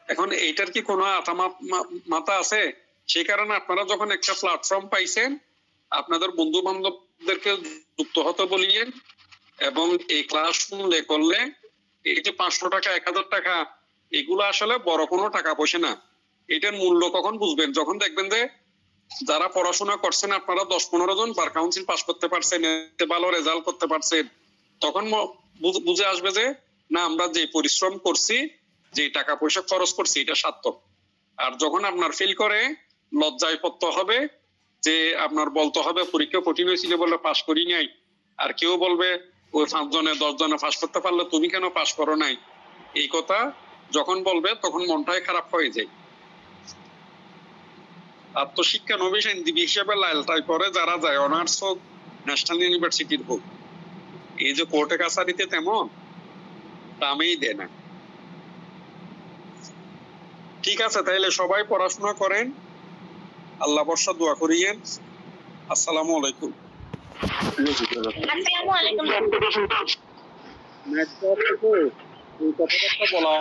এখন এইটার কি কোনো মাথা আছে? সেই কারণে আপনারা যখন একটা প্ল্যাটফর্ম পাইছেন, আপনাদের বন্ধু বান্ধবদেরকে যুক্ত হতে বলিয়েন, এবং এই ক্লাস শুনলে করলে এই যে 500 টাকা 1000 টাকা এগুলো আসলে বড় কোনো টাকা পয়সা না। এটার মূল্য কখন বুঝবেন? যখন দেখবেন যে যারা পড়াশোনা করছেন আপনারা 10-15 জন বার কাউন্সিল পাস করতে পারছেন, ভালো রেজাল্ট করতে পারছেন, তখন বুঝে আসবে যে না, আমরা যে পরিশ্রম করছি, যে টাকা পয়সা খরচ করছি, এটা সার্থক। আর যখন আপনার ফেল করে লজ্জায় পড়তে হবে, যে আপনার বলতে হবে পরীক্ষা কঠিন হয়েছিল বলে পাস করি নাই, আর কেউ বলবে ওই 5 জনে 10 জনে পাস করতে পারলে তুমি কেন পাস করো নাই, এই কথা যখন বলবে তখন মনটাই খারাপ হয়ে যায়। আত্মশিক্ষা নবিশ আইনজীবী হিসেবে লাইলটাই করে যারা যায়, অনার্স হোক, ন্যাশনাল ইউনিভার্সিটির হোক, এই যে কোর্টে কাছারিতে তেমন দামেই দেয় না। ঠিক আছে, তাইলে সবাই পড়াশোনা করেন, আল্লাহ বর্ষা দোয়া করিয়েন। আসসালামু আলাইকুম। আসসালামু আলাইকুম। নেক্সট বলা